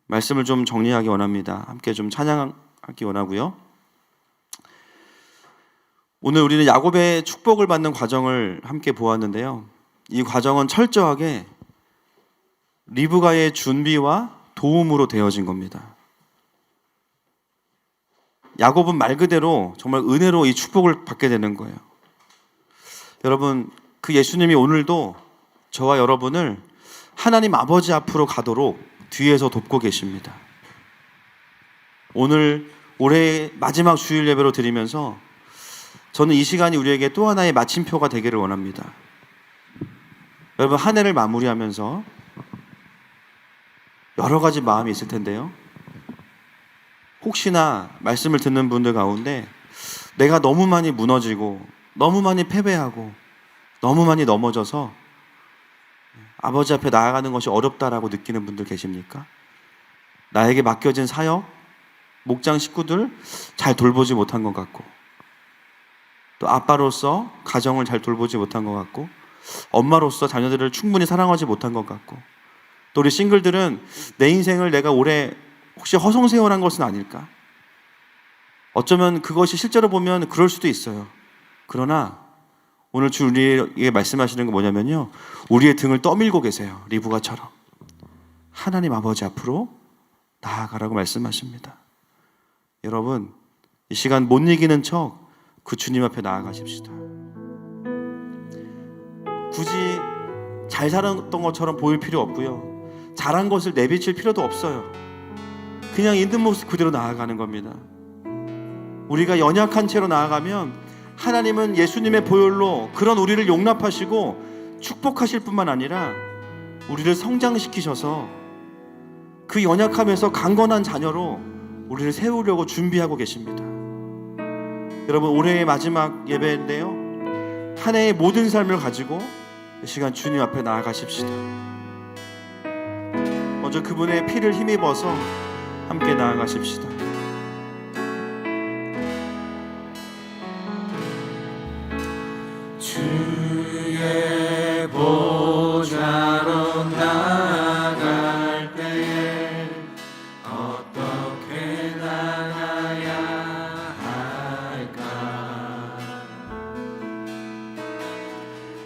말씀을 좀 정리하기 원합니다. 함께 좀 찬양하기 원하고요. 오늘 우리는 야곱의 축복을 받는 과정을 함께 보았는데요. 이 과정은 철저하게 리브가의 준비와 도움으로 되어진 겁니다. 야곱은 말 그대로 정말 은혜로 이 축복을 받게 되는 거예요. 여러분, 그 예수님이 오늘도 저와 여러분을 하나님 아버지 앞으로 가도록 뒤에서 돕고 계십니다. 오늘 올해의 마지막 주일 예배로 드리면서 저는 이 시간이 우리에게 또 하나의 마침표가 되기를 원합니다. 여러분, 한 해를 마무리하면서 여러 가지 마음이 있을 텐데요. 혹시나 말씀을 듣는 분들 가운데 내가 너무 많이 무너지고 너무 많이 패배하고 너무 많이 넘어져서 아버지 앞에 나아가는 것이 어렵다라고 느끼는 분들 계십니까? 나에게 맡겨진 사역, 목장 식구들 잘 돌보지 못한 것 같고, 또 아빠로서 가정을 잘 돌보지 못한 것 같고, 엄마로서 자녀들을 충분히 사랑하지 못한 것 같고, 또 우리 싱글들은 내 인생을 내가 올해 혹시 허송세월한 것은 아닐까? 어쩌면 그것이 실제로 보면 그럴 수도 있어요. 그러나 오늘 주 우리에게 말씀하시는 건 뭐냐면요, 우리의 등을 떠밀고 계세요. 리브가처럼 하나님 아버지 앞으로 나아가라고 말씀하십니다. 여러분, 이 시간 못 이기는 척 그 주님 앞에 나아가십시다. 굳이 잘 살았던 것처럼 보일 필요 없고요, 잘한 것을 내비칠 필요도 없어요. 그냥 있는 모습 그대로 나아가는 겁니다. 우리가 연약한 채로 나아가면 하나님은 예수님의 보혈로 그런 우리를 용납하시고 축복하실 뿐만 아니라 우리를 성장시키셔서 그 연약함에서 강건한 자녀로 우리를 세우려고 준비하고 계십니다. 여러분, 올해의 마지막 예배인데요, 한 해의 모든 삶을 가지고 이 시간 주님 앞에 나아가십시다. 먼저 그분의 피를 힘입어서 함께 나아가십시다. 주의 보좌로 나아갈 때에 어떻게 나가야 할까?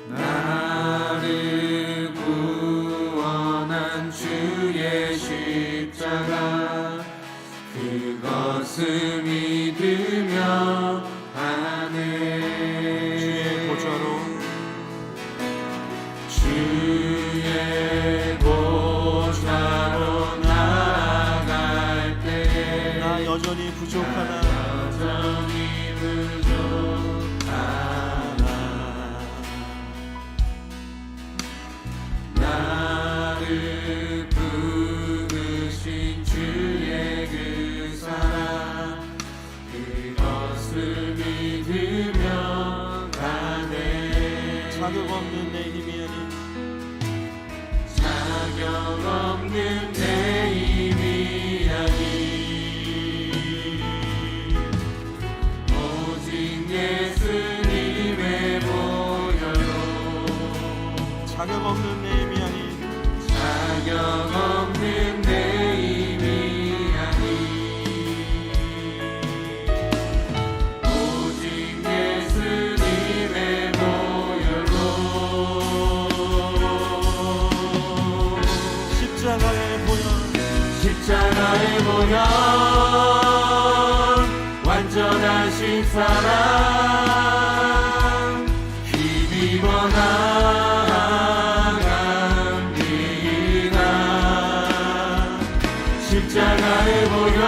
나를 구원한 주의 십자가, 그것을 믿으며 하네. 주의 보좌로 나아갈 때 나 여전히 부족하나, 나를 부르신 주의 그 사랑, 그것을 믿으며 가네. 자격 없는 내 힘이 아닌 자격 없는 없는 내 힘이 아닌 자격 없는 내 힘이 아닌 오직 예수님의 보혈로 십자가의 보혈 십자가의 보혈 완전하신 사랑 힘입어 나아갑니다. 십자가의 보혈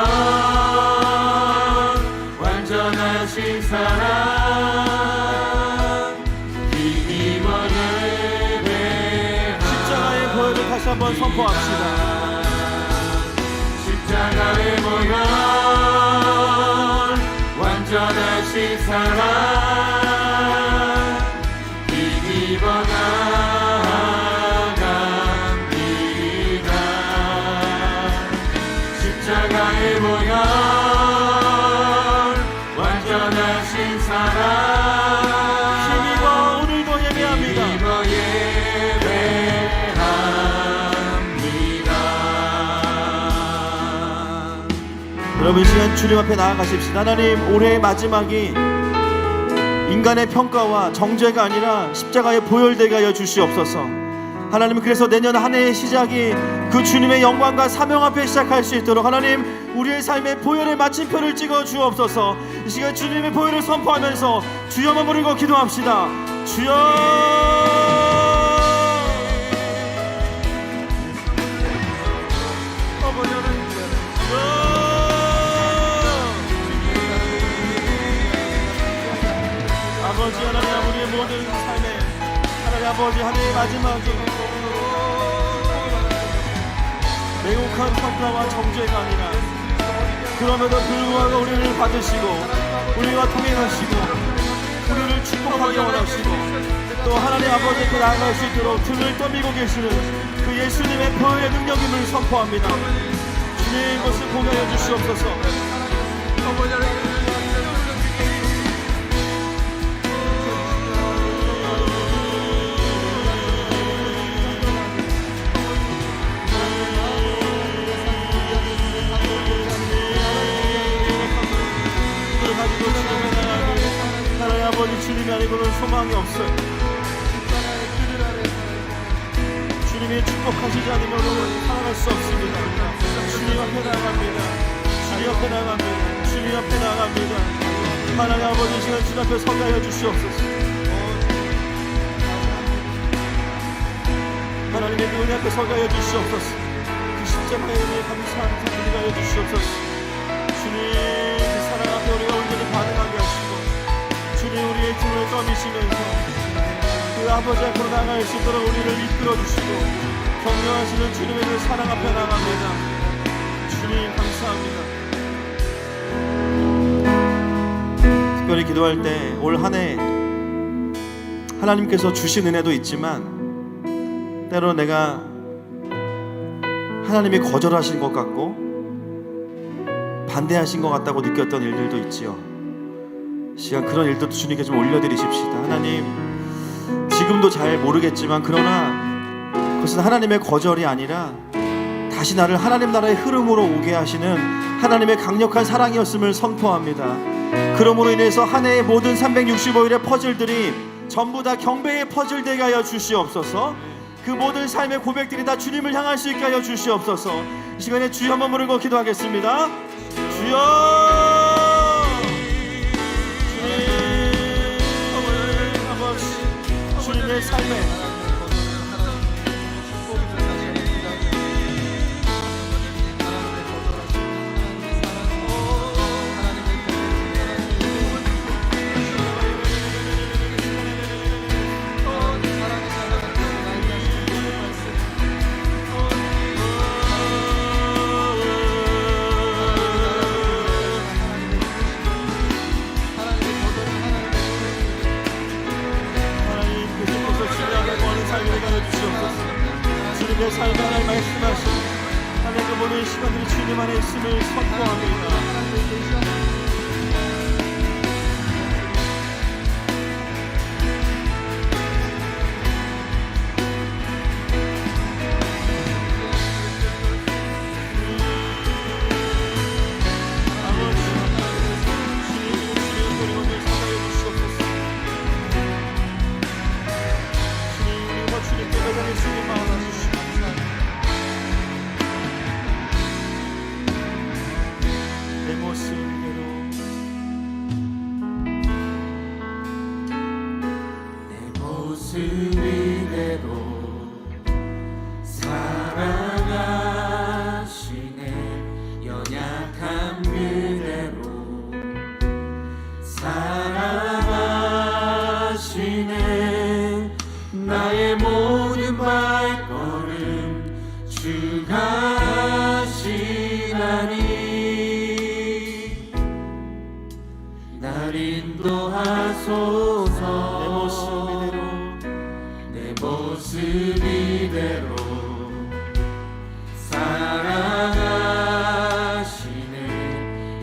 완전하신 사랑 힘입어 예배합니다. 십자가의 보혈을 다시 한번 선포합시다. 십자가의 보혈 완전하신 사랑 힘입어 나아갑니다. 십자가의 보혈 완전하신 사랑 힘입어 오늘도 예배합니다. 힘입어 예배합니다. 여러분 이 시간 주님 앞에 나아가십시다. 하나님 올해의 마지막이 인간의 평가와 정죄가 아니라 십자가의 보혈되게 하여 주시옵소서. 하나님 그래서 내년 한 해의 시작이 그 주님의 영광과 사명 앞에 시작할 수 있도록 하나님 우리의 삶의 보혈의 마침표를 찍어 주옵소서. 이 시간 주님의 보혈을 선포하면서 주여만 부르고 기도합시다. 주여 아버지 하나님 우리의 모든 삶에 하나님 아버지 한 해의 마지막에 매혹한 평가와 정죄가 아니라 그럼에도 불구하고 우리를 받으시고 우리와 동행하시고 우리를 축복하게 원하시고 또 하나님 아버지께 나아갈 수 있도록 등을 떠밀고 계시는 그 예수님의 보혈의 능력임을 선포합니다. 주님 것을 보게 하여 주시옵소서. 하나님 아버지 주님이 아니고는 소망이 없어요. 주님이 축복하시지 않으면 우리는 살아갈 수 없습니다. 주님 앞에 나갑니다. 주님 앞에 나갑니다. 주님 앞에 나갑니다. 하나님 아버지 시간 주님 앞에 서게 하여 주시옵소서. 하나님의 그 은혜 앞에 서게 하여 주시옵소서. 그 십자가의 은혜에 감사하는 기도를 하여 주시옵소서. 주님 그 사랑 앞에 우리가 온전히 반응하게 하시고 주님 우리의 등을 떠미시면서 그 아버지 앞으로 나아갈 수 있도록 우리를 이끌어 주시고 격려하시는 주님의 그 사랑 앞에 나갑니다. 주님 감사합니다. 특별히 기도할 때 올 한 해 하나님께서 주신 은혜도 있지만 때로 내가 하나님이 거절하신 것 같고 반대하신 것 같다고 느꼈던 일들도 있지요. 시간 그런 일도 주님께 좀 올려드리십시다. 하나님 지금도 잘 모르겠지만 그러나 그것은 하나님의 거절이 아니라 다시 나를 하나님 나라의 흐름으로 오게 하시는 하나님의 강력한 사랑이었음을 선포합니다. 그러므로 인해서 한 해의 모든 365일의 퍼즐들이 전부 다 경배의 퍼즐 되게 하여 주시옵소서. 그 모든 삶의 고백들이 다 주님을 향할 수 있게 하여 주시옵소서. 이 시간에 주여 한번 부르고 기도하겠습니다. 주여 주님의 삶에 주님의 삶에 하나님 말씀하시고 하나님 그 모든 시간들이 주님 안에 있음을 선포합니다. 하소서. 내 모습 이대로 내 모습 이대로 사랑하시네.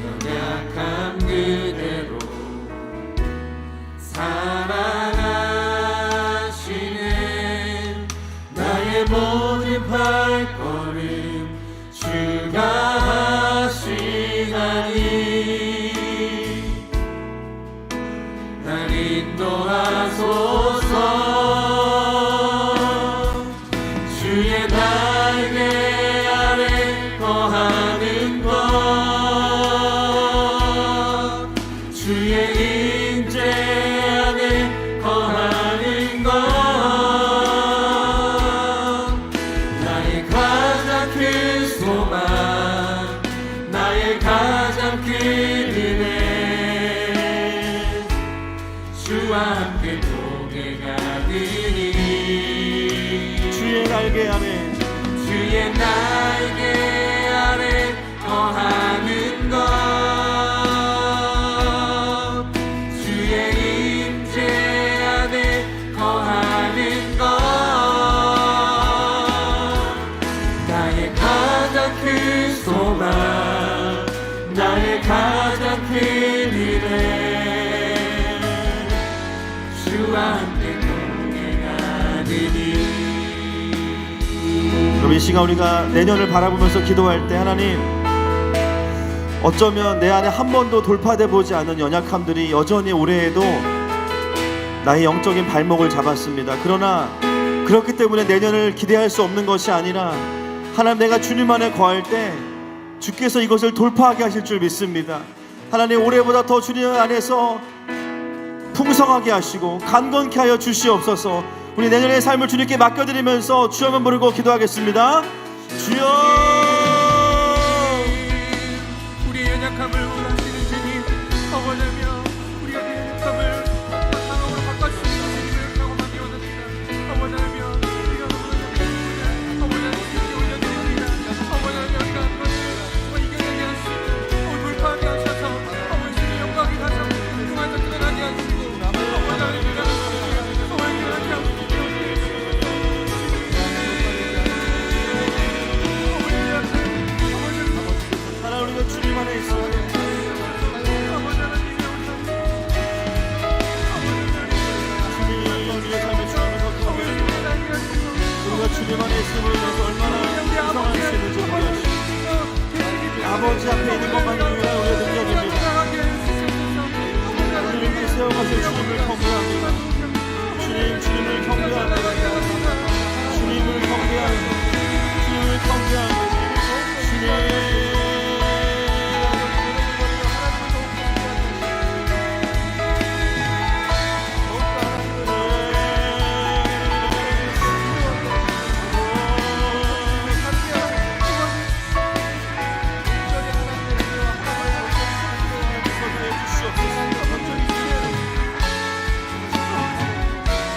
연약함 그대로 사랑하시네. 나의 모든 발걸음 주가 하시나니 날 인도하소서. 주의 날개 아래 거하는 것 주의 임재 안에 거하는 것 나의 가장 큰 소망 나의 가장 큰 은혜 주와 함께 동행하느니 주의 날개 안에 주의 날개 아래 거하는 것 주의 임재 안에 거하는 것 나의 가장 큰 소망 나의 가장 큰 은혜 주와 함께 동행하느니. 그럼 이 시간 우리가 내년을 바라보면서 기도할 때 하나님 어쩌면 내 안에 한 번도 돌파돼 보지 않은 연약함들이 여전히 올해에도 나의 영적인 발목을 잡았습니다. 그러나 그렇기 때문에 내년을 기대할 수 없는 것이 아니라 하나님 내가 주님 안에 거할 때 주께서 이것을 돌파하게 하실 줄 믿습니다. 하나님 올해보다 더 주님 안에서 풍성하게 하시고 간건케 하여 주시옵소서. 우리 내년의 삶을 주님께 맡겨드리면서 주여만 부르고 기도하겠습니다. 주여 우리의 연약함을 원하시는 주님 어머나며 우리가 그 연약함을 강함으로 바꿔주시는 주님을 경험하기 원합니다. 어머나며 우리가 너무나 약합니다. 어머나며 주님께 올려드립니다. 어머나며 우리가 그것을 정말 이겨내게 하시고 돌파하게 하셔서 어머니 주님의 영광이 다시 한번 중앙에서 드러나게 하시고 어머나며 하나님 우리가 주님 안에 있어야 돼. 주님이 우리의 삶의 주님을 걷고 우리가 주님 안에 있음을 위해서 얼마나 풍성할 수 있는지 보여주시고 아버지 앞에 있는 것만이 유일한 우리의 능력입니다. 우리를 위해 세워가실 주님을 경배합니다. 주님을 경배합니다. 주님을 경배합니다. 주님을 경배합니다. 주님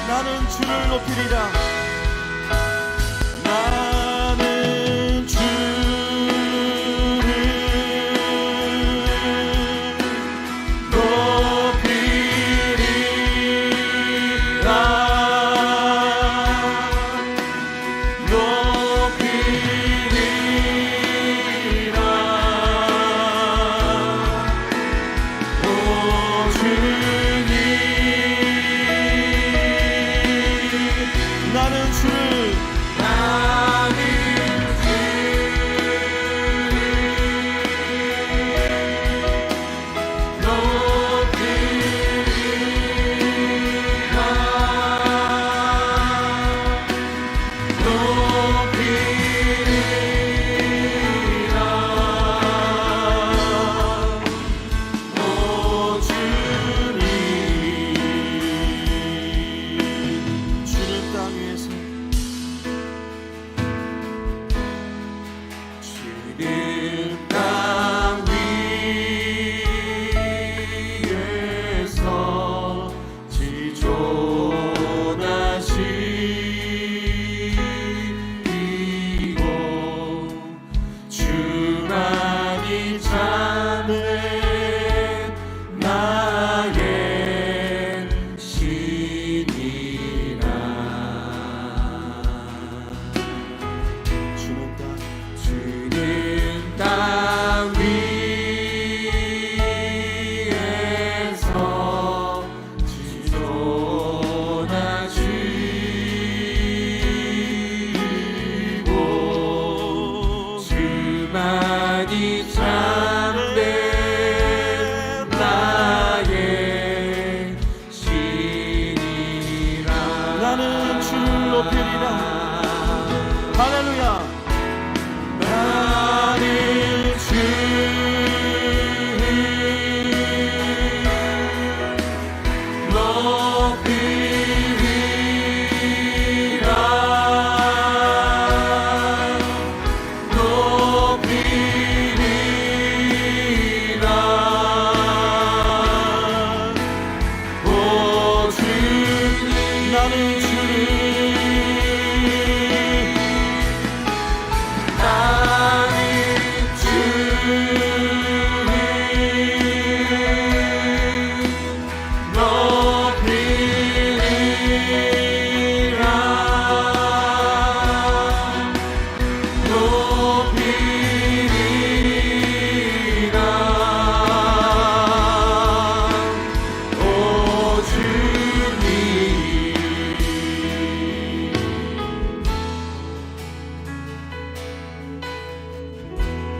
나는 주를 높이리라. 나는 주를 높이리라. 참된 나의 신이라. 나는 주를 높이리라. 할렐루야. 나는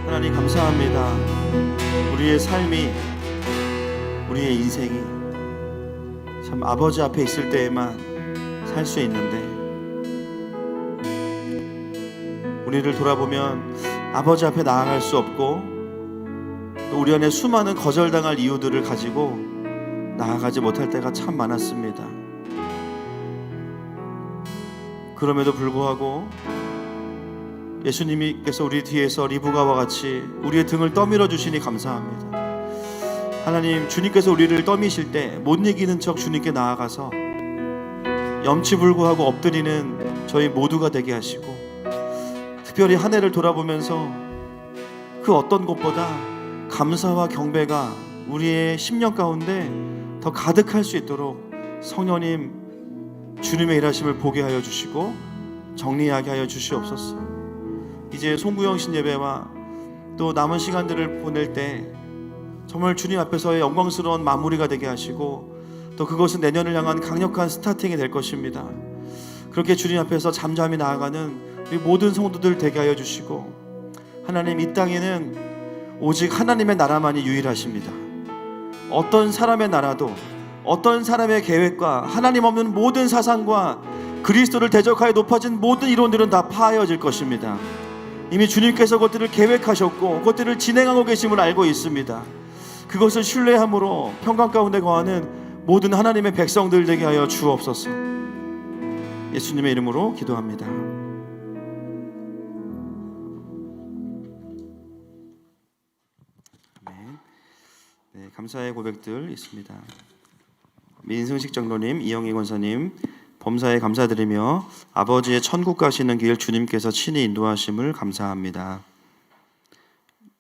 하나님 감사합니다. 우리의 삶이, 우리의 인생이 참 아버지 앞에 있을 때에만 살 수 있는데, 우리를 돌아보면 아버지 앞에 나아갈 수 없고 또 우리 안에 수많은 거절당할 이유들을 가지고 나아가지 못할 때가 참 많았습니다. 그럼에도 불구하고 예수님께서 우리 뒤에서 리브가와 같이 우리의 등을 떠밀어 주시니 감사합니다. 하나님, 주님께서 우리를 떠미실 때 못 이기는 척 주님께 나아가서 염치불구하고 엎드리는 저희 모두가 되게 하시고, 특별히 한 해를 돌아보면서 그 어떤 것보다 감사와 경배가 우리의 심령 가운데 더 가득할 수 있도록 성령님 주님의 일하심을 보게 하여 주시고 정리하게 하여 주시옵소서. 이제 송구영신 예배와 또 남은 시간들을 보낼 때 정말 주님 앞에서의 영광스러운 마무리가 되게 하시고, 또 그것은 내년을 향한 강력한 스타팅이 될 것입니다. 그렇게 주님 앞에서 잠잠히 나아가는 우리 모든 성도들 되게 하여 주시고, 하나님, 이 땅에는 오직 하나님의 나라만이 유일하십니다. 어떤 사람의 나라도, 어떤 사람의 계획과 하나님 없는 모든 사상과 그리스도를 대적하여 높아진 모든 이론들은 다 파하여질 것입니다. 이미 주님께서 그것들을 계획하셨고 그것들을 진행하고 계심을 알고 있습니다. 그것을 신뢰함으로 평강 가운데 거하는 모든 하나님의 백성들 되게 하여 주옵소서. 예수님의 이름으로 기도합니다. 아멘. 네, 감사의 고백들 있습니다. 민승식 장로님, 이영희 권사님, 범사에 감사드리며 아버지의 천국 가시는 길 주님께서 친히 인도하심을 감사합니다.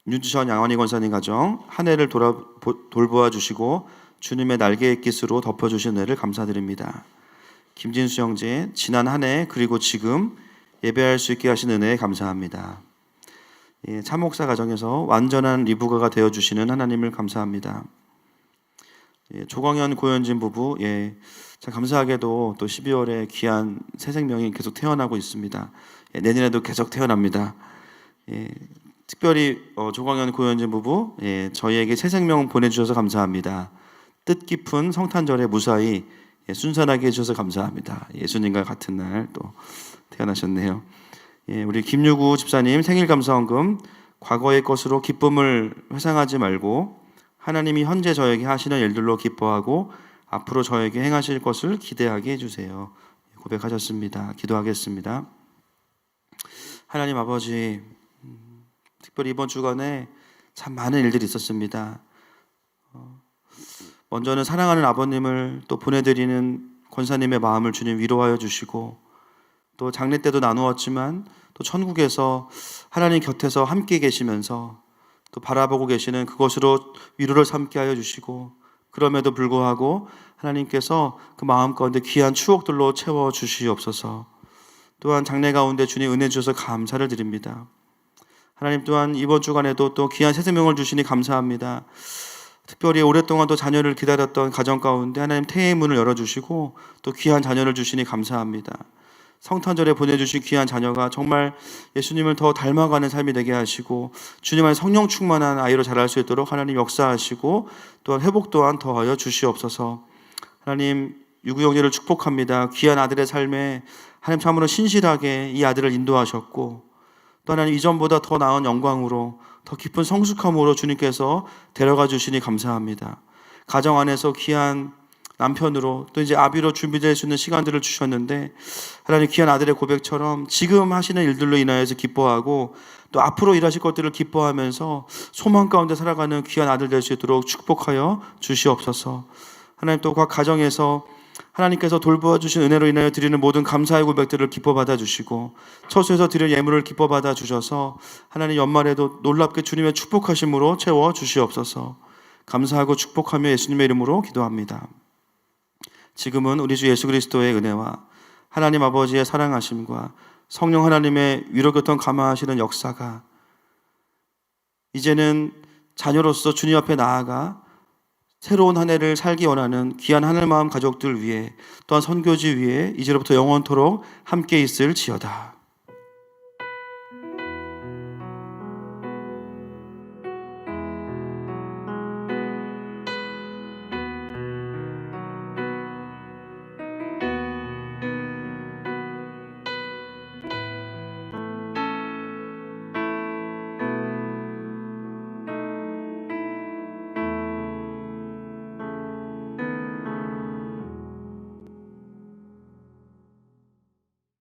윤주선 양환희 권사님 가정 한 해를 돌보아 주시고 주님의 날개의 깃으로 덮어주신 은혜를 감사드립니다. 김진수 형제, 지난 한 해 그리고 지금 예배할 수 있게 하신 은혜에 감사합니다. 참목사 가정에서 완전한 리브가가 되어주시는 하나님을 감사합니다. 조광현 고현진 부부, 참 감사하게도 또 12월에 귀한 새 생명이 계속 태어나고 있습니다. 내년에도 계속 태어납니다. 특별히 조광현 고현진 부부, 저희에게 새 생명 보내주셔서 감사합니다. 뜻깊은 성탄절에 무사히 순산하게 해주셔서 감사합니다. 예수님과 같은 날 또 태어나셨네요. 우리 김유구 집사님 생일 감사헌금, 과거의 것으로 기쁨을 회상하지 말고 하나님이 현재 저에게 하시는 일들로 기뻐하고 앞으로 저에게 행하실 것을 기대하게 해주세요. 고백하셨습니다. 기도하겠습니다. 하나님 아버지, 특별히 이번 주간에 참 많은 일들이 있었습니다. 먼저는 사랑하는 아버님을 또 보내드리는 권사님의 마음을 주님 위로하여 주시고, 또 장례 때도 나누었지만 또 천국에서 하나님 곁에서 함께 계시면서 또 바라보고 계시는 그것으로 위로를 삼게 하여 주시고, 그럼에도 불구하고 하나님께서 그 마음 가운데 귀한 추억들로 채워 주시옵소서. 또한 장례 가운데 주님 은혜 주셔서 감사를 드립니다. 하나님, 또한 이번 주간에도 또 귀한 새 생명을 주시니 감사합니다. 특별히 오랫동안 또 자녀를 기다렸던 가정 가운데 하나님 태의 문을 열어주시고 또 귀한 자녀를 주시니 감사합니다. 성탄절에 보내주신 귀한 자녀가 정말 예수님을 더 닮아가는 삶이 되게 하시고 주님 안에 성령 충만한 아이로 자랄 수 있도록 하나님 역사하시고 또한 회복 또한 더하여 주시옵소서. 하나님 유구영재를 축복합니다. 귀한 아들의 삶에 하나님 참으로 신실하게 이 아들을 인도하셨고 또 하나님 이전보다 더 나은 영광으로 더 깊은 성숙함으로 주님께서 데려가 주시니 감사합니다. 가정 안에서 귀한 남편으로 또 이제 아비로 준비될 수 있는 시간들을 주셨는데 하나님 귀한 아들의 고백처럼 지금 하시는 일들로 인하여서 기뻐하고 또 앞으로 일하실 것들을 기뻐하면서 소망 가운데 살아가는 귀한 아들 될 수 있도록 축복하여 주시옵소서. 하나님 또 각 가정에서 하나님께서 돌보아 주신 은혜로 인하여 드리는 모든 감사의 고백들을 기뻐 받아 주시고 처소에서 드리는 예물을 기뻐 받아 주셔서 하나님 연말에도 놀랍게 주님의 축복하심으로 채워 주시옵소서. 감사하고 축복하며 예수님의 이름으로 기도합니다. 지금은 우리 주 예수 그리스도의 은혜와 하나님 아버지의 사랑하심과 성령 하나님의 위로교통 감화하시는 역사가 이제는 자녀로서 주님 앞에 나아가 새로운 한 해를 살기 원하는 귀한 하늘마음 가족들 위해 또한 선교지 위에 이제로부터 영원토록 함께 있을지어다.